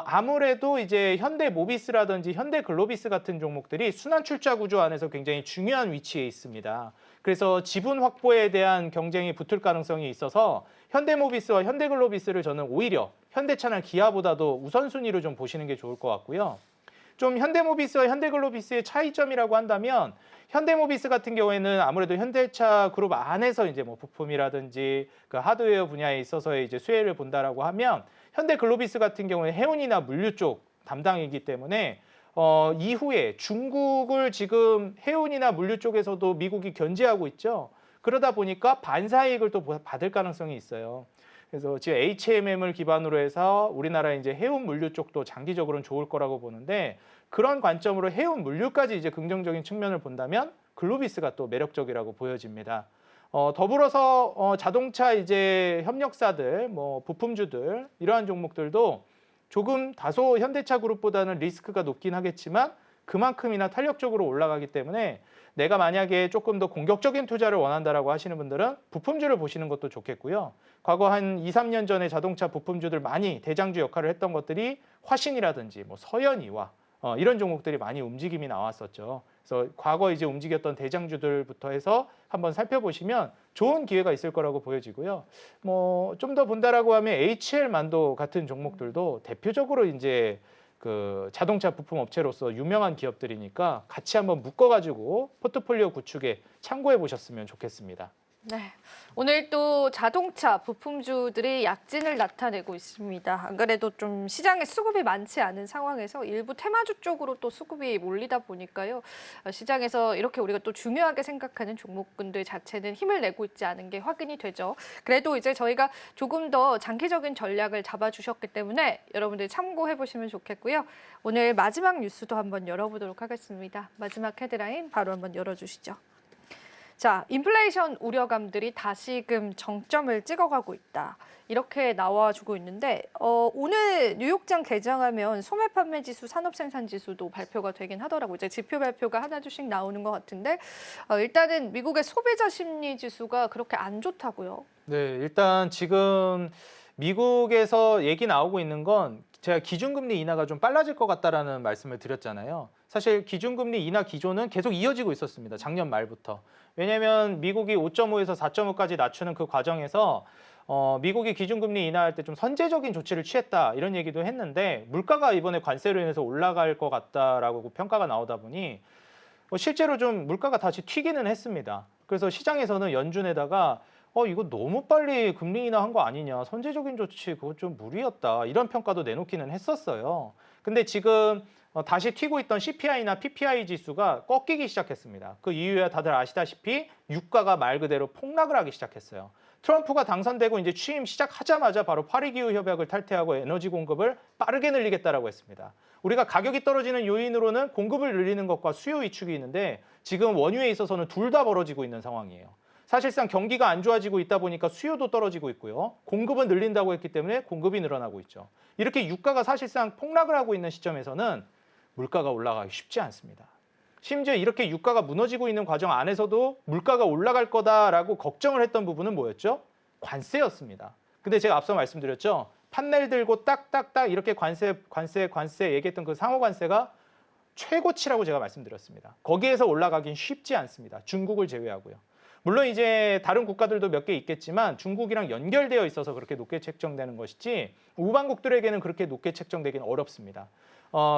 아무래도 이제 현대모비스라든지 현대글로비스 같은 종목들이 순환 출자 구조 안에서 굉장히 중요한 위치에 있습니다. 그래서 지분 확보에 대한 경쟁이 붙을 가능성이 있어서 현대모비스와 현대글로비스를 저는 오히려 현대차나 기아보다도 우선순위로 좀 보시는 게 좋을 것 같고요. 좀 현대모비스와 현대글로비스의 차이점이라고 한다면 현대모비스 같은 경우에는 아무래도 현대차 그룹 안에서 이제 뭐 부품이라든지 그 하드웨어 분야에 있어서의 이제 수혜를 본다라고 하면, 현대글로비스 같은 경우에 해운이나 물류 쪽 담당이기 때문에 이후에 중국을 지금 해운이나 물류 쪽에서도 미국이 견제하고 있죠. 그러다 보니까 반사이익을 또 받을 가능성이 있어요. 그래서 지금 HMM을 기반으로 해서 우리나라 이제 해운 물류 쪽도 장기적으로는 좋을 거라고 보는데, 그런 관점으로 해운 물류까지 이제 긍정적인 측면을 본다면 글로비스가 또 매력적이라고 보여집니다. 더불어서 자동차 이제 협력사들, 뭐 부품주들 이러한 종목들도 조금 다소 현대차 그룹보다는 리스크가 높긴 하겠지만 그만큼이나 탄력적으로 올라가기 때문에 내가 만약에 조금 더 공격적인 투자를 원한다라고 하시는 분들은 부품주를 보시는 것도 좋겠고요. 과거 한 2, 3년 전에 자동차 부품주들 많이 대장주 역할을 했던 것들이 화신이라든지 뭐 서현이와 이런 종목들이 많이 움직임이 나왔었죠. 그래서 과거 이제 움직였던 대장주들부터 해서 한번 살펴보시면 좋은 기회가 있을 거라고 보여지고요. 뭐 좀 더 본다라고 하면 HL만도 같은 종목들도 대표적으로 이제 그 자동차 부품 업체로서 유명한 기업들이니까 같이 한번 묶어가지고 포트폴리오 구축에 참고해 보셨으면 좋겠습니다. 네, 오늘 또 자동차 부품주들이 약진을 나타내고 있습니다. 안 그래도 좀 시장에 수급이 많지 않은 상황에서 일부 테마주 쪽으로 또 수급이 몰리다 보니까요. 시장에서 이렇게 우리가 또 중요하게 생각하는 종목군들 자체는 힘을 내고 있지 않은 게 확인이 되죠. 그래도 이제 저희가 조금 더 장기적인 전략을 잡아주셨기 때문에 여러분들 참고해 보시면 좋겠고요. 오늘 마지막 뉴스도 한번 열어보도록 하겠습니다. 마지막 헤드라인 바로 한번 열어주시죠. 자, 인플레이션 우려감들이 다시금 정점을 찍어가고 있다. 이렇게 나와주고 있는데 오늘 뉴욕장 개장하면 소매 판매 지수, 산업 생산 지수도 발표가 되긴 하더라고요. 이제 지표 발표가 하나둘씩 나오는 것 같은데 일단은 미국의 소비자 심리 지수가 그렇게 안 좋다고요. 네, 일단 지금 미국에서 얘기 나오고 있는 건 제가 기준금리 인하가 좀 빨라질 것 같다라는 말씀을 드렸잖아요. 사실 기준금리 인하 기조는 계속 이어지고 있었습니다. 작년 말부터. 왜냐하면 미국이 5.5에서 4.5까지 낮추는 그 과정에서 미국이 기준금리 인하할 때 좀 선제적인 조치를 취했다 이런 얘기도 했는데, 물가가 이번에 관세로 인해서 올라갈 것 같다라고 평가가 나오다 보니 실제로 좀 물가가 다시 튀기는 했습니다. 그래서 시장에서는 연준에다가 이거 너무 빨리 금리 인하한 거 아니냐, 선제적인 조치 그거 좀 무리였다 이런 평가도 내놓기는 했었어요. 근데 지금 다시 튀고 있던 CPI나 PPI 지수가 꺾이기 시작했습니다. 그 이유야 다들 아시다시피 유가가 말 그대로 폭락을 하기 시작했어요. 트럼프가 당선되고 이제 취임 시작하자마자 바로 파리 기후 협약을 탈퇴하고 에너지 공급을 빠르게 늘리겠다라고 했습니다. 우리가 가격이 떨어지는 요인으로는 공급을 늘리는 것과 수요 위축이 있는데 지금 원유에 있어서는 둘 다 벌어지고 있는 상황이에요. 사실상 경기가 안 좋아지고 있다 보니까 수요도 떨어지고 있고요. 공급은 늘린다고 했기 때문에 공급이 늘어나고 있죠. 이렇게 유가가 사실상 폭락을 하고 있는 시점에서는 물가가 올라가기 쉽지 않습니다. 심지어 이렇게 유가가 무너지고 있는 과정 안에서도 물가가 올라갈 거다라고 걱정을 했던 부분은 뭐였죠? 관세였습니다. 근데 제가 앞서 말씀드렸죠. 판넬 들고 딱딱딱 이렇게 관세 얘기했던 그 상호 관세가 최고치라고 제가 말씀드렸습니다. 거기에서 올라가긴 쉽지 않습니다. 중국을 제외하고요. 물론 이제 다른 국가들도 몇 개 있겠지만 중국이랑 연결되어 있어서 그렇게 높게 책정되는 것이지 우방국들에게는 그렇게 높게 책정되기는 어렵습니다.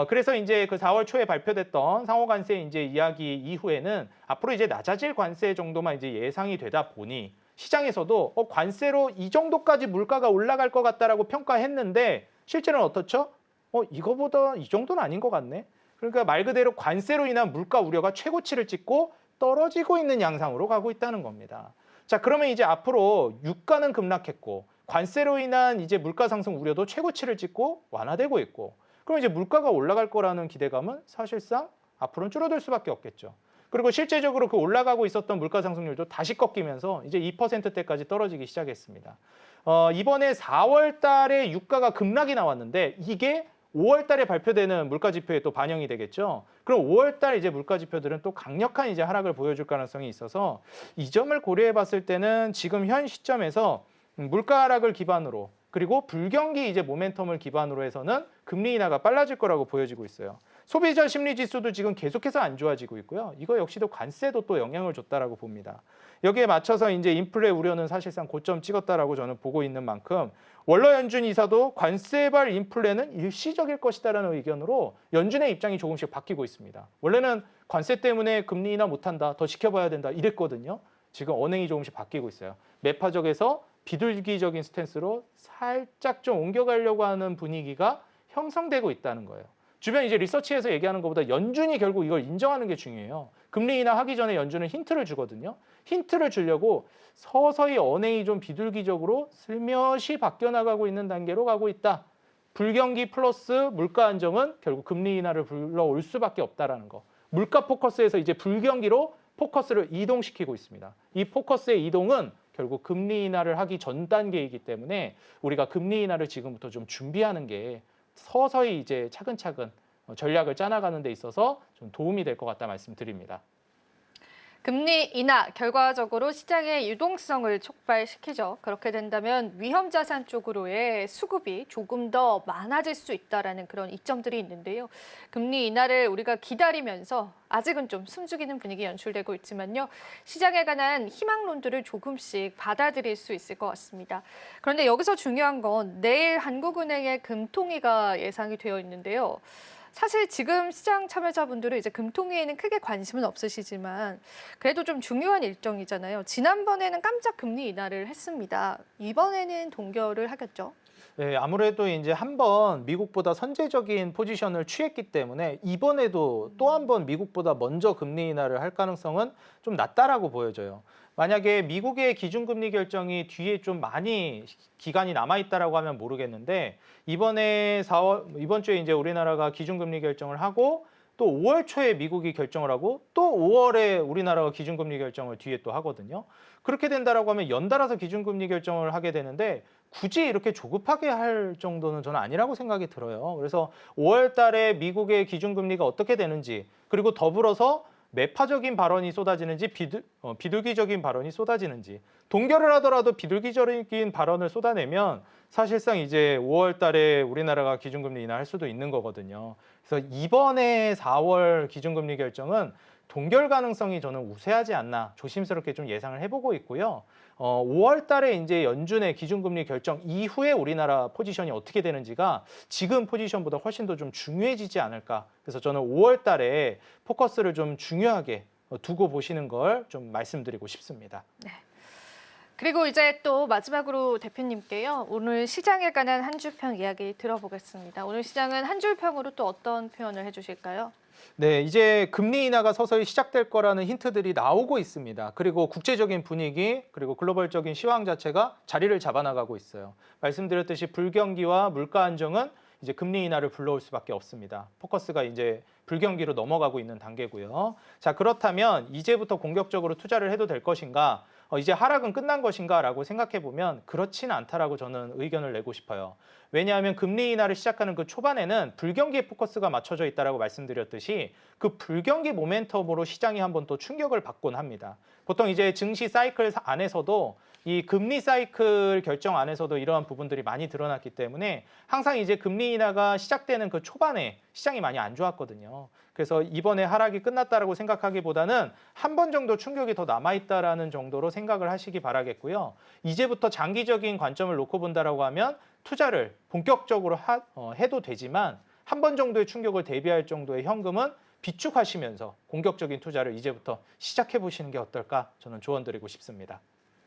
그래서 이제 그 4월 초에 발표됐던 상호 관세 이제 이야기 이후에는 앞으로 이제 낮아질 관세 정도만 이제 예상이 되다 보니 시장에서도 관세로 이 정도까지 물가가 올라갈 것 같다라고 평가했는데 실제로는 어떻죠? 이거보다 이 정도는 아닌 것 같네. 그러니까 말 그대로 관세로 인한 물가 우려가 최고치를 찍고 떨어지고 있는 양상으로 가고 있다는 겁니다. 자, 그러면 이제 앞으로 유가는 급락했고 관세로 인한 이제 물가 상승 우려도 최고치를 찍고 완화되고 있고 그럼 이제 물가가 올라갈 거라는 기대감은 사실상 앞으로는 줄어들 수밖에 없겠죠. 그리고 실제적으로 그 올라가고 있었던 물가 상승률도 다시 꺾이면서 이제 2%대까지 떨어지기 시작했습니다. 이번에 4월 달에 유가가 급락이 나왔는데 이게 5월 달에 발표되는 물가 지표에 또 반영이 되겠죠. 그럼 5월 달 이제 물가 지표들은 또 강력한 이제 하락을 보여줄 가능성이 있어서 이 점을 고려해 봤을 때는 지금 현 시점에서 물가 하락을 기반으로 그리고 불경기 이제 모멘텀을 기반으로 해서는 금리 인하가 빨라질 거라고 보여지고 있어요. 소비자 심리 지수도 지금 계속해서 안 좋아지고 있고요. 이거 역시도 관세도 또 영향을 줬다라고 봅니다. 여기에 맞춰서 이제 인플레 우려는 사실상 고점 찍었다라고 저는 보고 있는 만큼 월러 연준 이사도 관세발 인플레는 일시적일 것이다라는 의견으로 연준의 입장이 조금씩 바뀌고 있습니다. 원래는 관세 때문에 금리 인하 못한다, 더 지켜봐야 된다 이랬거든요. 지금 언행이 조금씩 바뀌고 있어요. 매파적에서 비둘기적인 스탠스로 살짝 좀 옮겨가려고 하는 분위기가 형성되고 있다는 거예요. 주변 이제 리서치에서 얘기하는 것보다 연준이 결국 이걸 인정하는 게 중요해요. 금리 인하 하기 전에 연준은 힌트를 주거든요. 힌트를 주려고 서서히 언행이 좀 비둘기적으로 슬며시 바뀌어 나가고 있는 단계로 가고 있다. 불경기 플러스 물가 안정은 결국 금리 인하를 불러올 수밖에 없다라는 거. 물가 포커스에서 이제 불경기로 포커스를 이동시키고 있습니다. 이 포커스의 이동은 결국 금리 인하를 하기 전 단계이기 때문에 우리가 금리 인하를 지금부터 좀 준비하는 게 서서히 이제 차근차근 전략을 짜나가는 데 있어서 좀 도움이 될 것 같다 말씀드립니다. 금리 인하 결과적으로 시장의 유동성을 촉발시키죠. 그렇게 된다면 위험 자산 쪽으로의 수급이 조금 더 많아질 수 있다라는 그런 이점들이 있는데요. 금리 인하를 우리가 기다리면서 아직은 좀 숨죽이는 분위기 연출되고 있지만요. 시장에 관한 희망론들을 조금씩 받아들일 수 있을 것 같습니다. 그런데 여기서 중요한 건 내일 한국은행의 금통위가 예상이 되어 있는데요. 사실 지금 시장 참여자분들은 이제 금통위에는 크게 관심은 없으시지만 그래도 좀 중요한 일정이잖아요. 지난번에는 깜짝 금리 인하를 했습니다. 이번에는 동결을 하겠죠. 네, 아무래도 이제 한 번 미국보다 선제적인 포지션을 취했기 때문에 이번에도 또 한 번 미국보다 먼저 금리 인하를 할 가능성은 좀 낮다라고 보여져요. 만약에 미국의 기준금리 결정이 뒤에 좀 많이 기간이 남아있다라고 하면 모르겠는데 이번 주에 이제 우리나라가 기준금리 결정을 하고 또 5월 초에 미국이 결정을 하고 또 5월에 우리나라가 기준금리 결정을 뒤에 또 하거든요. 그렇게 된다라고 하면 연달아서 기준금리 결정을 하게 되는데 굳이 이렇게 조급하게 할 정도는 저는 아니라고 생각이 들어요. 그래서 5월 달에 미국의 기준금리가 어떻게 되는지 그리고 더불어서 매파적인 발언이 쏟아지는지 비둘기적인 발언이 쏟아지는지 동결을 하더라도 비둘기적인 발언을 쏟아내면 사실상 이제 5월 달에 우리나라가 기준금리 인하할 수도 있는 거거든요. 그래서 이번에 4월 기준금리 결정은 동결 가능성이 저는 우세하지 않나 조심스럽게 좀 예상을 해보고 있고요. 5월 달에 이제 연준의 기준금리 결정 이후에 우리나라 포지션이 어떻게 되는지가 지금 포지션보다 훨씬 더 좀 중요해지지 않을까. 그래서 저는 5월 달에 포커스를 좀 중요하게 두고 보시는 걸 좀 말씀드리고 싶습니다. 네. 그리고 이제 또 마지막으로 대표님께요. 오늘 시장에 관한 한 줄평 이야기 들어보겠습니다. 오늘 시장은 한 줄평으로 또 어떤 표현을 해주실까요? 네, 이제 금리 인하가 서서히 시작될 거라는 힌트들이 나오고 있습니다. 그리고 국제적인 분위기, 그리고 글로벌적인 시황 자체가 자리를 잡아나가고 있어요. 말씀드렸듯이 불경기와 물가 안정은 이제 금리 인하를 불러올 수밖에 없습니다. 포커스가 이제 불경기로 넘어가고 있는 단계고요. 자, 그렇다면 이제부터 공격적으로 투자를 해도 될 것인가? 이제 하락은 끝난 것인가라고 생각해 보면 그렇지는 않다라고 저는 의견을 내고 싶어요. 왜냐하면 금리 인하를 시작하는 그 초반에는 불경기에 포커스가 맞춰져 있다라고 말씀드렸듯이 그 불경기 모멘텀으로 시장이 한번 또 충격을 받곤 합니다. 보통 이제 증시 사이클 안에서도 이 금리 사이클 결정 안에서도 이러한 부분들이 많이 드러났기 때문에 항상 이제 금리 인하가 시작되는 그 초반에 시장이 많이 안 좋았거든요. 그래서 이번에 하락이 끝났다라고 생각하기보다는 한 번 정도 충격이 더 남아있다라는 정도로 생각을 하시기 바라겠고요. 이제부터 장기적인 관점을 놓고 본다라고 하면 투자를 본격적으로 해도 되지만 한 번 정도의 충격을 대비할 정도의 현금은 비축하시면서 공격적인 투자를 이제부터 시작해 보시는 게 어떨까 저는 조언드리고 싶습니다.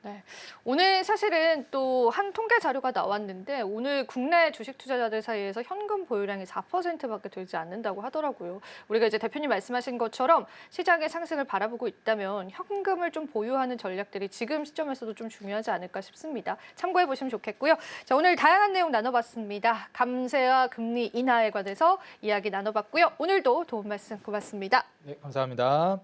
네. 오늘 사실은 또 한 통계 자료가 나왔는데 오늘 국내 주식 투자자들 사이에서 현금 보유량이 4%밖에 되지 않는다고 하더라고요. 우리가 이제 대표님 말씀하신 것처럼 시장의 상승을 바라보고 있다면 현금을 좀 보유하는 전략들이 지금 시점에서도 좀 중요하지 않을까 싶습니다. 참고해 보시면 좋겠고요. 자, 오늘 다양한 내용 나눠봤습니다. 감세와 금리 인하에 관해서 이야기 나눠봤고요. 오늘도 도움 말씀 고맙습니다. 네, 감사합니다.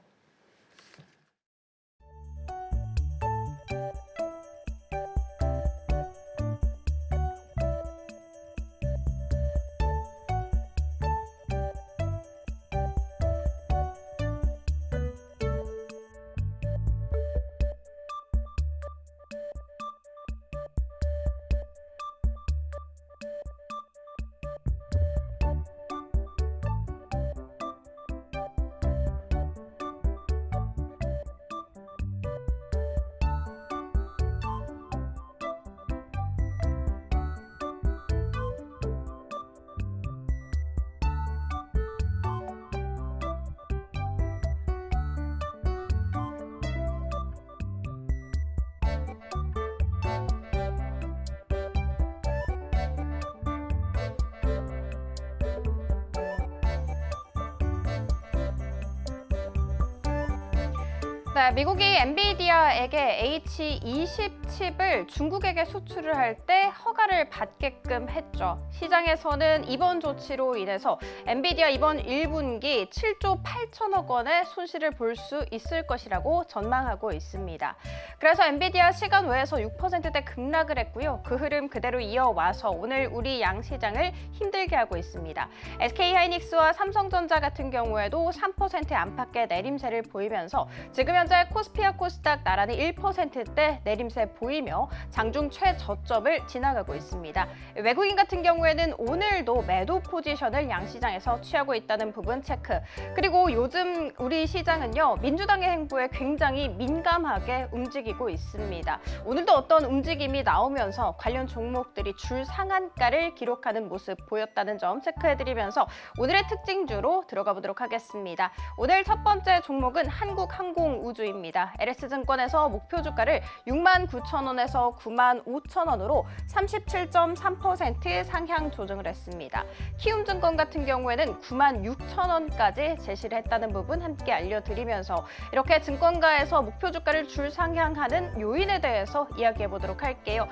네, 미국이 엔비디아에게 H20 칩을 중국에게 수출을 할 때 허가를 받게끔 했죠. 시장에서는 이번 조치로 인해서 엔비디아 이번 1분기 7조 8천억 원의 손실을 볼 수 있을 것이라고 전망하고 있습니다. 그래서 엔비디아 시간 외에서 6%대 급락을 했고요. 그 흐름 그대로 이어와서 오늘 우리 양시장을 힘들게 하고 있습니다. SK하이닉스와 삼성전자 같은 경우에도 3% 안팎의 내림세를 보이면서 지금 현재 코스피와 코스닥 나란히 1%대 내림세 보이며 장중 최저점을 지나가고 있습니다. 외국인 같은 경우에는 오늘도 매도 포지션을 양시장에서 취하고 있다는 부분 체크. 그리고 요즘 우리 시장은요, 민주당의 행보에 굉장히 민감하게 움직이고 있습니다. 오늘도 어떤 움직임이 나오면서 관련 종목들이 줄 상한가를 기록하는 모습 보였다는 점 체크해드리면서 오늘의 특징주로 들어가 보도록 하겠습니다. 오늘 첫 번째 종목은 한국항공우주입니다. LS증권에서 목표 주가를 69,000원에서 95,000원으로 37.3% 상향 조정을 했습니다. 키움증권 같은 경우에는 96,000원까지 제시를 했다는 부분 함께 알려드리면서 이렇게 증권가에서 목표 주가를 줄 상향하는 요인에 대해서 이야기해 보도록 할게요.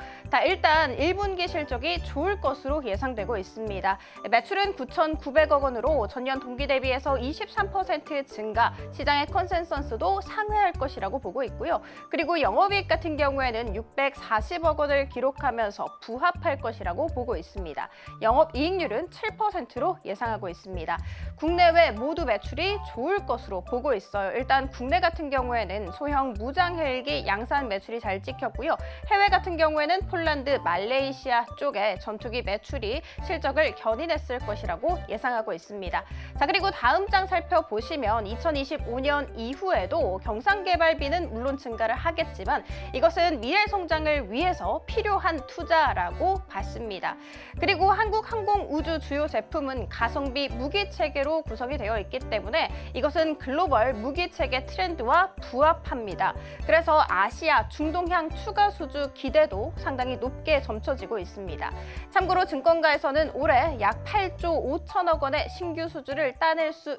일단 1분기 실적이 좋을 것으로 예상되고 있습니다. 매출은 9,900억 원으로 전년 동기 대비해서 23% 증가, 시장의 컨센서스도 상회할 것이라고 보고 있고요. 그리고 영업이익 같은 경우에는 640억 원을 기록하면서 부합할 것이라고 보고 있습니다. 영업이익률은 7%로 예상하고 있습니다. 국내외 모두 매출이 좋을 것으로 보고 있어요. 일단 국내 같은 경우에는 소형 무장 헬기 양산 매출이 잘 찍혔고요. 해외 같은 경우에는 폴란드, 말레이시아 쪽에 전투기 매출이 실적을 견인했을 것이라고 예상하고 있습니다. 자, 그리고 다음 장 살펴보시면 2025년 이후에도 경상개발비는 물론 증가를 하겠지만 이것은 미래 성장을 위해서 필요한 투자라고 봤습니다. 그리고 한국항공우주 주요 제품은 가성비 무기체계로 구성이 되어 있기 때문에 이것은 글로벌 무기체계 트렌드와 부합합니다. 그래서 아시아, 중동향 추가 수주 기대도 상당히 높게 점쳐지고 있습니다. 참고로 증권가에서는 올해 약 8조 5천억 원의 신규 수주를 따낼 수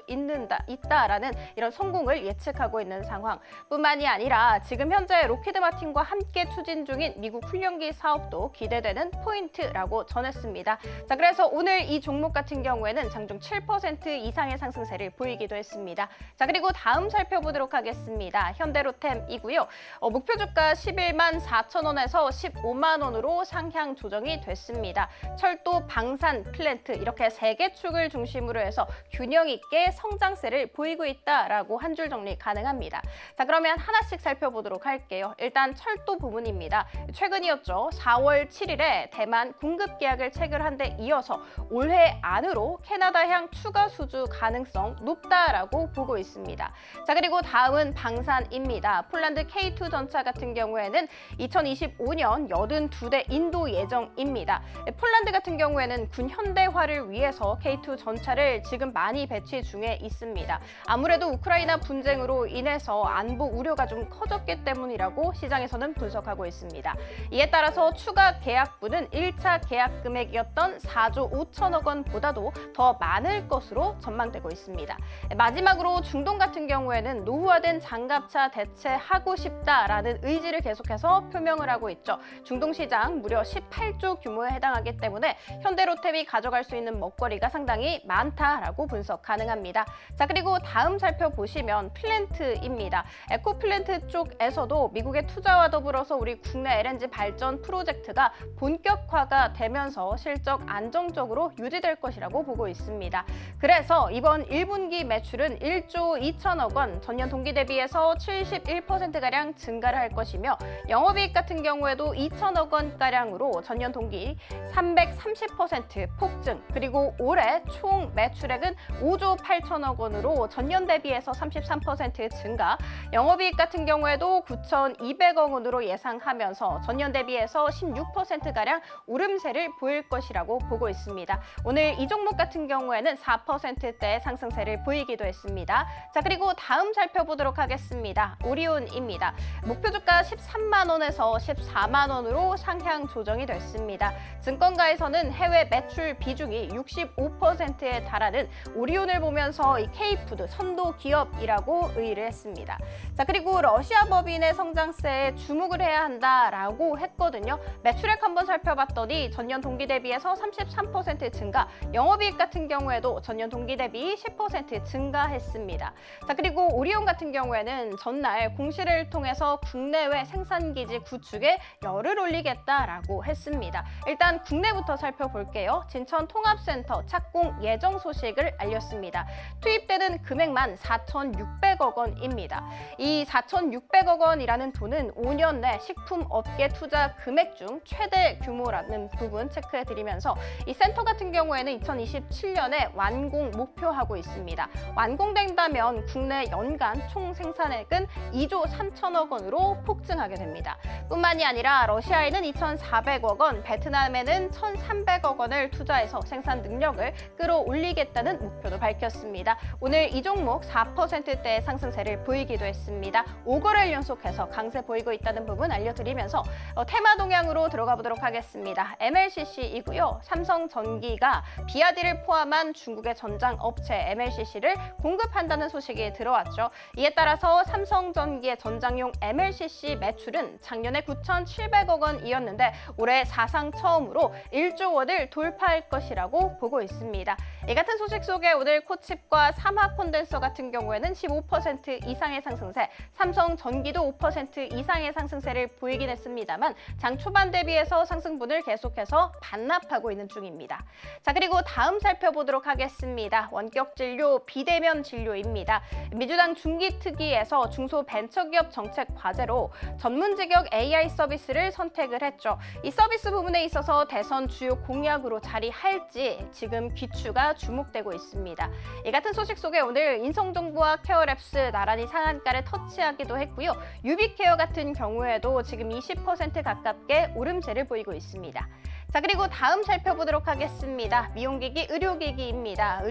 있다라는 이런 성공을 예측하고 있는 상황. 상황뿐만이 아니라 지금 현재 로키드 마틴과 함께 추진 중인 미국 훈련기 사업도 기대되는 포인트라고 전했습니다. 자, 그래서 오늘 이 종목 같은 경우에는 장중 7% 이상의 상승세를 보이기도 했습니다. 자, 그리고 다음 살펴보도록 하겠습니다. 현대로템이고요. 목표 주가 11만 4천 원에서 15만 원으로 상향 조정이 됐습니다. 철도, 방산, 플랜트 이렇게 세 개 축을 중심으로 해서 균형 있게 성장세를 보이고 있다라고 한 줄 정리 가능합니다. 자, 그러면 하나씩 살펴보도록 할게요. 일단 철도 부분입니다. 최근이었죠. 4월 7일에 대만 공급 계약을 체결한 데 이어서 올해 안으로 캐나다향 추가 수주 가능성 높다라고 보고 있습니다. 자, 그리고 다음은 방산입니다. 폴란드 K2 전차 같은 경우에는 2025년 82대 인도 예정입니다. 폴란드 같은 경우에는 군 현대화를 위해서 K2 전차를 지금 많이 배치 중에 있습니다. 아무래도 우크라이나 분쟁으로 인해서 안보 우려가 좀 커졌기 때문이라고 시장에서는 분석하고 있습니다. 이에 따라서 추가 계약분은 1차 계약 금액이었던 4조 5천억 원보다도 더 많을 것으로 전망되고 있습니다. 마지막으로 중동 같은 경우에는 노후화된 장갑차 대체하고 싶다라는 의지를 계속해서 표명을 하고 있죠. 중동 시장 무려 18조 규모에 해당하기 때문에 현대로템이 가져갈 수 있는 먹거리가 상당히 많다라고 분석 가능합니다. 자, 그리고 다음 살펴보시면 플랜트입니다. 에코플랜트 쪽에서도 미국의 투자와 더불어서 우리 국내 LNG 발전 프로젝트가 본격화가 되면서 실적 안정적으로 유지될 것이라고 보고 있습니다. 그래서 이번 1분기 매출은 1조 2천억 원, 전년 동기 대비해서 71%가량 증가를 할 것이며 영업이익 같은 경우에도 2천억 원가량으로 전년 동기 330% 폭증, 그리고 올해 총 매출액은 5조 8천억 원으로 전년 대비해서 33% 증가, 영업이익 같은 경우에도 9,200억 원으로 예상하면서 전년 대비해서 16%가량 오름세를 보일 것이라고 보고 있습니다. 오늘 이 종목 같은 경우에는 4%대 상승세를 보이기도 했습니다. 자, 그리고 다음 살펴보도록 하겠습니다. 오리온입니다. 목표 주가 13만 원에서 14만 원으로 상향 조정이 됐습니다. 증권가에서는 해외 매출 비중이 65%에 달하는 오리온을 보면서 이 K푸드 선도 기업이라고 의의를 했습니다. 자, 그리고 러시아 법인의 성장세에 주목을 해야 한다라고 했거든요. 매출액 한번 살펴봤더니 전년 동기 대비해서 33% 증가, 영업이익 같은 경우에도 전년 동기 대비 10% 증가했습니다. 자, 그리고 오리온 같은 경우에는 전날 공시를 통해서 국내외 생산기지 구축에 열을 올리겠다라고 했습니다. 일단 국내부터 살펴볼게요. 진천 통합센터 착공 예정 소식을 알렸습니다. 투입되는 금액만 4,600억 원입니다. 이 4,600억 원이라는 돈은 5년 내 식품업계 투자 금액 중 최대 규모라는 부분 체크해드리면서 이 센터 같은 경우에는 2027년에 완공 목표하고 있습니다. 완공된다면 국내 연간 총 생산액은 2조 3천억 원으로 폭증하게 됩니다. 뿐만이 아니라 러시아에는 2,400억 원, 베트남에는 1,300억 원을 투자해서 생산 능력을 끌어올리겠다는 목표도 밝혔습니다. 오늘 이 종목 4%대의 상승세를 보이기도 했습니다. 5거래일 연속해서 강세 보이고 있다는 부분 알려드리면서 테마 동향으로 들어가 보도록 하겠습니다. MLCC이고요. 삼성전기가 비아디를 포함한 중국의 전장 업체 MLCC를 공급한다는 소식이 들어왔죠. 이에 따라서 삼성전기의 전장용 MLCC 매출은 작년에 9,700억 원이었는데 올해 사상 처음으로 1조 원을 돌파할 것이라고 보고 있습니다. 이 같은 소식 속에 오늘 코칩과 삼화 콘덴서 같은 경우에는 15% 이상의 상승세, 삼성전기도 5% 이상의 상승세를 보이긴 했습니다만 장 초반 대비해서 상승분을 계속해서 반납하고 있는 중입니다. 자, 그리고 다음 살펴보도록 하겠습니다. 원격진료, 비대면 진료입니다. 민주당 중기특위에서 중소벤처기업 정책 과제로 전문직역 AI 서비스를 선택을 했죠. 이 서비스 부분에 있어서 대선 주요 공약으로 자리할지 지금 귀추가 주목되고 있습니다. 이 같은 소식 속에 오늘 인성정보와 케어랩스 나란히 상한가를 터치하기도 했고요. 유비케어 같은 경우에도 지금 20% 가깝게 오름세를 보이고 있습니다. 자, 그리고 다음 살펴보도록 하겠습니다. 미용기기, 의료기기입니다.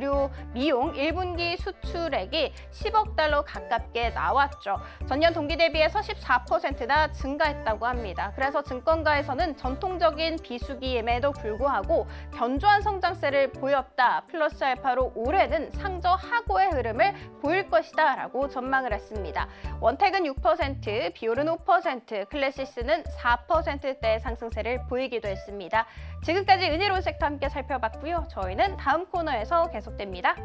미용 1분기 수출액이 10억 달러 가깝게 나왔죠. 전년 동기 대비해서 14%나 증가했다고 합니다. 그래서 증권가에서는 전통적인 비수기임에도 불구하고 견조한 성장세를 보였다. 플러스 알파로 올해는 상저 하고의 흐름을 보일 것이다 라고 전망을 했습니다. 원택은 6%, 비올은 5%, 클래시스는 4%대의 상승세를 보이기도 했습니다. 지금까지 은혜로운 섹터 함께 살펴봤고요. 저희는 다음 코너에서 계속됩니다.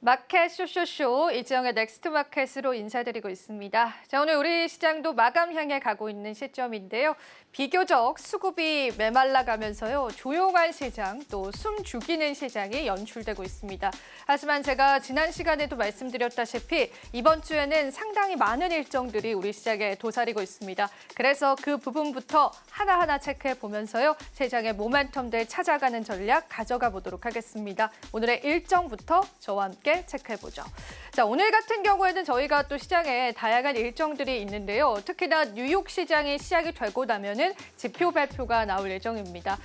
마켓 쇼쇼쇼 이지영의 넥스트 마켓으로 인사드리고 있습니다. 자, 오늘 우리 시장도 마감 향해 가고 있는 시점인데요. 비교적 수급이 메말라가면서요. 조용한 시장 또 숨 죽이는 시장이 연출되고 있습니다. 하지만 제가 지난 시간에도 말씀드렸다시피 이번 주에는 상당히 많은 일정들이 우리 시장에 도사리고 있습니다. 그래서 그 부분부터 하나하나 체크해 보면서요. 시장의 모멘텀들 찾아가는 전략 가져가 보도록 하겠습니다. 오늘의 일정부터 저와 함께 체크해보죠. 자, 오늘 같은 경우에는 저희가 또 시장에 다양한 일정들이 있는데요. 특히나 뉴욕 시장이 시작이 되고 나면은 지표 발표가 나올 예정입니다.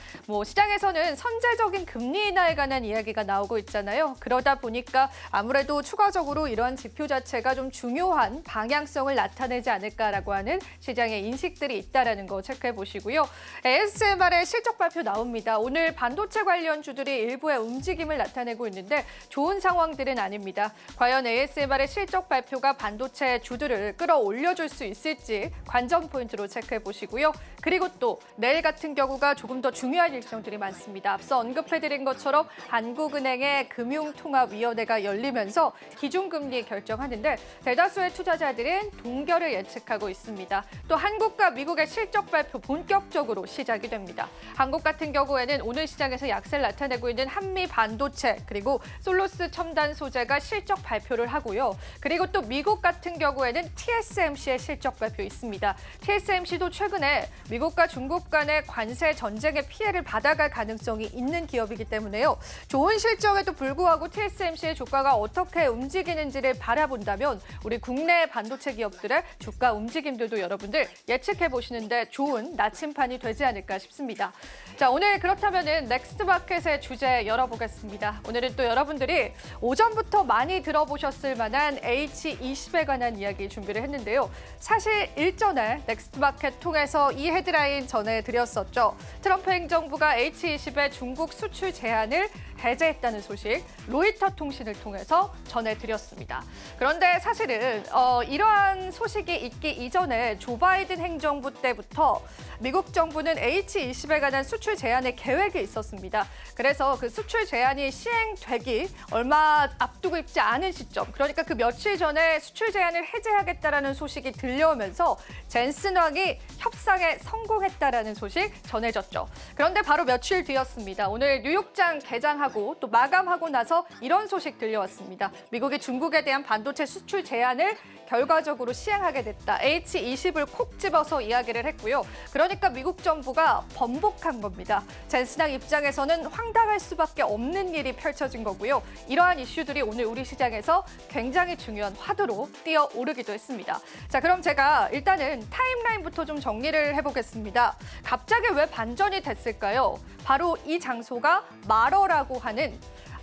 시장에서는 선제적인 금리 인하에 관한 이야기가 나오고 있잖아요. 그러다 보니까 아무래도 추가적으로 이러한 지표 자체가 좀 중요한 방향성을 나타내지 않을까라고 하는 시장의 인식들이 있다라는 거 체크해 보시고요. ASMR의 실적 발표 나옵니다. 오늘 반도체 관련 주들이 일부의 움직임을 나타내고 있는데 좋은 상황들은 아닙니다. 과연 ASMR의 실적 발표가 반도체 주들을 끌어올려줄 수 있을지 관전 포인트로 체크해 보시고요. 그리고 또 내일 같은 경우가 조금 더 중요한 일정들이 많습니다. 앞서 언급해드린 것처럼 한국은행의 금융통화위원회가 열리면서 기준금리 결정하는데 대다수의 투자자들은 동결을 예측하고 있습니다. 또 한국과 미국의 실적 발표 본격적으로 시작이 됩니다. 한국 같은 경우에는 오늘 시장에서 약세를 나타내고 있는 한미 반도체 그리고 솔로스 첨단 소재가 실적 발표를 하고요. 그리고 또 미국 같은 경우에는 TSMC의 실적 발표 있습니다. TSMC도 최근에 미국과 중국 간의 관세 전쟁의 피해를 받아갈 가능성이 있는 기업이기 때문에요. 좋은 실적에도 불구하고 TSMC의 주가가 어떻게 움직이는지를 바라본다면 우리 국내 반도체 기업들의 주가 움직임들도 여러분들 예측해 보시는데 좋은 나침판이 되지 않을까 싶습니다. 자, 오늘 그렇다면은 넥스트 마켓의 주제 열어보겠습니다. 오늘은 또 여러분들이 오전부터 많이 들어보셨을 만한 H20에 관한 이야기 준비를 했는데요. 사실 일전에 넥스트 마켓 통해서 이 헤드라인 전해드렸었죠. 트럼프 행정부가 H20의 중국 수출 제한을 해제했다는 소식 로이터 통신을 통해서 전해드렸습니다. 그런데 사실은 이러한 소식이 있기 이전에 조 바이든 행정부 때부터 미국 정부는 H20에 관한 수출 제한의 계획이 있었습니다. 그래서 그 수출 제한이 시행되기 얼마 앞두고 있지 않은 시점, 그러니까 그 며칠 전에 수출 제한을 해제하겠다라는 소식이 들려오면서 젠슨 왕이 협상에 성공했다라는 소식 전해졌죠. 그런데 바로 며칠 뒤였습니다. 오늘 뉴욕장 개장하고 또 마감하고 나서 이런 소식 들려왔습니다. 미국이 중국에 대한 반도체 수출 제한을 결과적으로 시행하게 됐다. H20을 콕 집어서 이야기를 했고요. 그러니까 미국 정부가 번복한 겁니다. 젠슨 입장에서는 황당할 수밖에 없는 일이 펼쳐진 거고요. 이러한 이슈들이 오늘 우리 시장에서 굉장히 중요한 화두로 뛰어오르기도 했습니다. 자, 그럼 제가 일단은 타임라인부터 좀 정리를 해보겠습니다. 갑자기 왜 반전이 됐을까요? 바로 이 장소가 마러라고 하는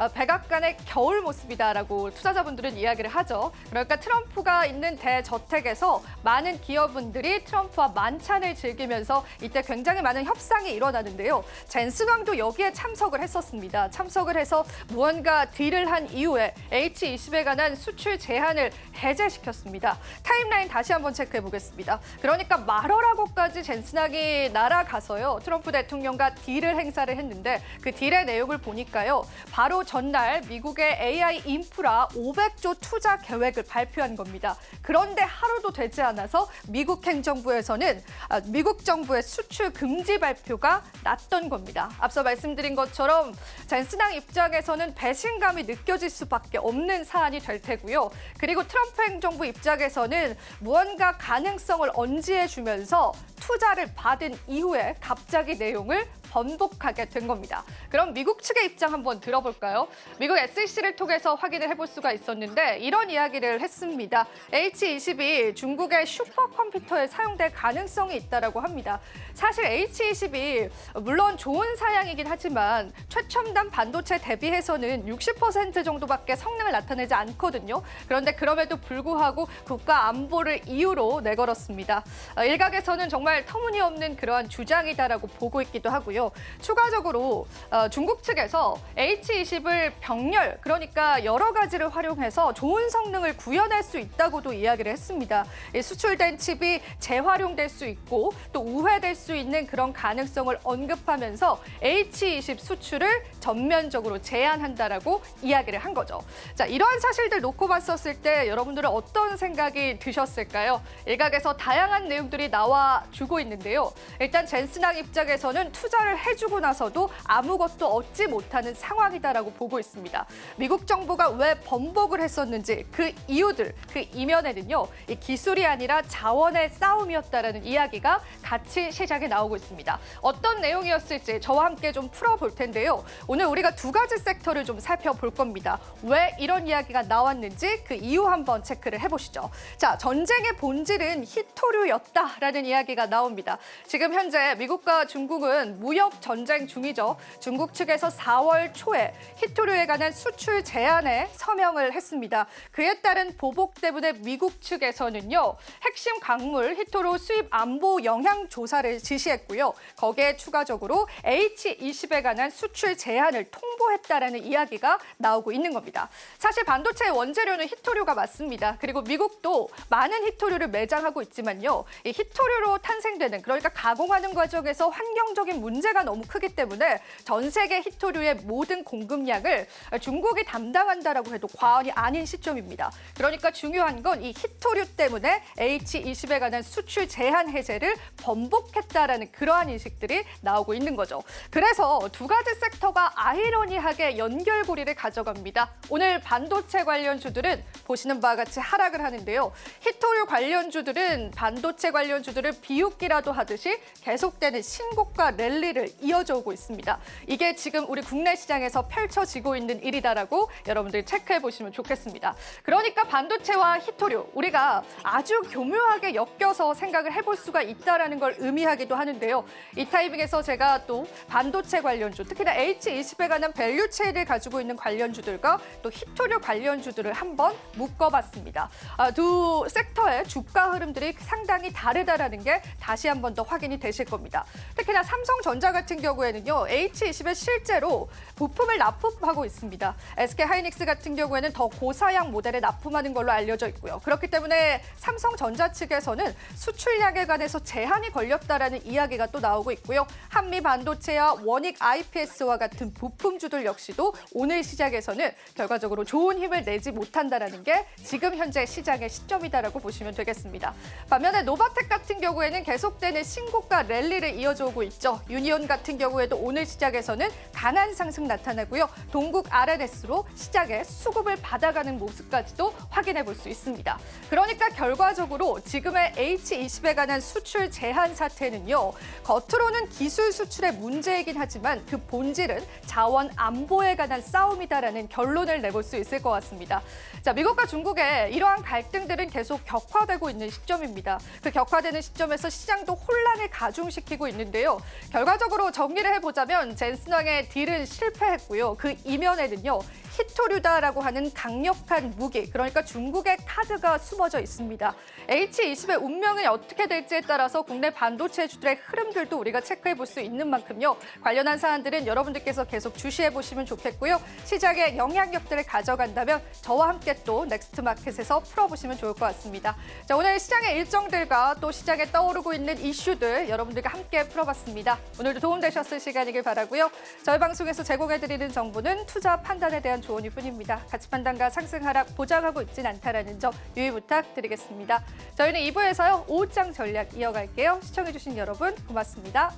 백악관의 겨울 모습이다라고 투자자분들은 이야기를 하죠. 그러니까 트럼프가 있는 대저택에서 많은 기업분들이 트럼프와 만찬을 즐기면서 이때 굉장히 많은 협상이 일어나는데요. 젠슨 왕도 여기에 참석을 했었습니다. 참석을 해서 무언가 딜을 한 이후에 H20에 관한 수출 제한을 해제시켰습니다. 타임라인 다시 한번 체크해 보겠습니다. 그러니까 말하라고까지 젠슨 왕이 날아가서요. 트럼프 대통령과 딜을 행사를 했는데 그 딜의 내용을 보니까요. 바로 전날 미국의 AI 인프라 500조 투자 계획을 발표한 겁니다. 그런데 하루도 되지 않아서 미국 행정부에서는 미국 정부의 수출 금지 발표가 났던 겁니다. 앞서 말씀드린 것처럼 젠슨 왕 입장에서는 배신감이 느껴질 수밖에 없는 사안이 될 테고요. 그리고 트럼프 행정부 입장에서는 무언가 가능성을 언지해주면서 투자를 받은 이후에 갑자기 내용을 번복하게 된 겁니다. 그럼 미국 측의 입장 한번 들어볼까요? 미국 SEC를 통해서 확인을 해볼 수가 있었는데 이런 이야기를 했습니다. H20이 중국의 슈퍼컴퓨터에 사용될 가능성이 있다고 합니다. 사실 H20이 물론 좋은 사양이긴 하지만 최첨단 반도체 대비해서는 60% 정도밖에 성능을 나타내지 않거든요. 그런데 그럼에도 불구하고 국가 안보를 이유로 내걸었습니다. 일각에서는 정말 터무니없는 그러한 주장이다라고 보고 있기도 하고요. 추가적으로 중국 측에서 H20을 병렬, 그러니까 여러 가지를 활용해서 좋은 성능을 구현할 수 있다고도 이야기를 했습니다. 수출된 칩이 재활용될 수 있고 또 우회될 수 있는 그런 가능성을 언급하면서 H20 수출을 전면적으로 제한한다라고 이야기를 한 거죠. 자, 이러한 사실들 놓고 봤었을 때 여러분들은 어떤 생각이 드셨을까요? 일각에서 다양한 내용들이 나와주고 있는데요. 일단 젠슨 왕 입장에서는 투자를 해주고 나서도 아무것도 얻지 못하는 상황이다라고 보고 있습니다. 미국 정부가 왜 번복을 했었는지 그 이유들, 그 이면에는요. 이 기술이 아니라 자원의 싸움이었다라는 이야기가 같이 시작에 나오고 있습니다. 어떤 내용이었을지 저와 함께 좀 풀어볼 텐데요. 오늘 우리가 두 가지 섹터를 좀 살펴볼 겁니다. 왜 이런 이야기가 나왔는지 그 이유 한번 체크를 해보시죠. 자, 전쟁의 본질은 희토류였다라는 이야기가 나옵니다. 지금 현재 미국과 중국은 무역 전쟁 중이죠. 중국 측에서 4월 초에 희토류에 관한 수출 제한에 서명을 했습니다. 그에 따른 보복 때문에 미국 측에서는요. 핵심 광물 희토류 수입 안보 영향 조사를 지시했고요. 거기에 추가적으로 H20에 관한 수출 제한을 통보했다라는 이야기가 나오고 있는 겁니다. 사실 반도체의 원재료는 희토류가 맞습니다. 그리고 미국도 많은 희토류를 매장하고 있지만요. 이 희토류로 탄생되는, 그러니까 가공하는 과정에서 환경적인 문제가 너무 크기 때문에 전 세계 희토류의 모든 공급량을 중국이 담당한다라고 해도 과언이 아닌 시점입니다. 그러니까 중요한 건 이 희토류 때문에 H20에 관한 수출 제한 해제를 번복했다라는 그러한 인식들이 나오고 있는 거죠. 그래서 두 가지 섹터가 아이러니하게 연결고리를 가져갑니다. 오늘 반도체 관련주들은 보시는 바와 같이 하락을 하는데요. 희토류 관련주들은 반도체 관련주들을 비웃기라도 하듯이 계속되는 신고가 랠리를 이어져 오고 있습니다. 이게 지금 우리 국내 시장에서 펼쳐지고 있는 일이다라고 여러분들 체크해 보시면 좋겠습니다. 그러니까 반도체와 희토류, 우리가 아주 교묘하게 엮여서 생각을 해볼 수가 있다라는 걸 의미하기도 하는데요. 이 타이밍에서 제가 또 반도체 관련주, 특히나 H20에 관한 밸류체인을 가지고 있는 관련주들과 또 희토류 관련주들을 한번 묶어봤습니다. 두 섹터의 주가 흐름들이 상당히 다르다라는 게 다시 한번 더 확인이 되실 겁니다. 특히나 삼성전자 같은 경우에는요. H20에 실제로 부품을 납품하고 있습니다. SK하이닉스 같은 경우에는 더 고사양 모델에 납품하는 걸로 알려져 있고요. 그렇기 때문에 삼성전자 측에서는 수출량에 관해서 제한이 걸렸다라는 이야기가 또 나오고 있고요. 한미반도체와 원익 IPS와 같은 부품주들 역시도 오늘 시장에서는 결과적으로 좋은 힘을 내지 못한다라는 게 지금 현재 시장의 시점이다라고 보시면 되겠습니다. 반면에 노바텍 같은 경우에는 계속되는 신고가 랠리를 이어져 오고 있죠. 유니온 같은 경우에도 오늘 시작에서는 강한 상승 나타나고요. 동국 RNS로 시장에 수급을 받아가는 모습까지도 확인해 볼 수 있습니다. 그러니까 결과적으로 지금의 H20에 관한 수출 제한 사태는요. 겉으로는 기술 수출의 문제이긴 하지만 그 본질은 자원 안보에 관한 싸움이다라는 결론을 내볼 수 있을 것 같습니다. 자, 미국과 중국의 이러한 갈등들은 계속 격화되고 있는 시점입니다. 그 격화되는 시점에서 시장도 혼란을 가중시키고 있는데요. 결과적으로 결과적으로 정리를 해보자면 젠슨왕의 딜은 실패했고요. 그 이면에는요. 히토류다라고 하는 강력한 무기, 그러니까 중국의 카드가 숨어져 있습니다. H20의 운명이 어떻게 될지에 따라서 국내 반도체주들의 흐름들도 우리가 체크해 볼 수 있는 만큼요. 관련한 사안들은 여러분들께서 계속 주시해 보시면 좋겠고요. 시장에 영향력들을 가져간다면 저와 함께 또 넥스트마켓에서 풀어보시면 좋을 것 같습니다. 자, 오늘 시장의 일정들과 또 시장에 떠오르고 있는 이슈들 여러분들과 함께 풀어봤습니다. 오늘도 도움되셨을 시간이길 바라고요. 저희 방송에서 제공해드리는 정보는 투자 판단에 대한 조언일 뿐입니다. 가치 판단과 상승 하락 보장하고 있진 않다라는 점 유의 부탁드리겠습니다. 저희는 2부에서요. 오후장 전략 이어갈게요. 시청해주신 여러분 고맙습니다.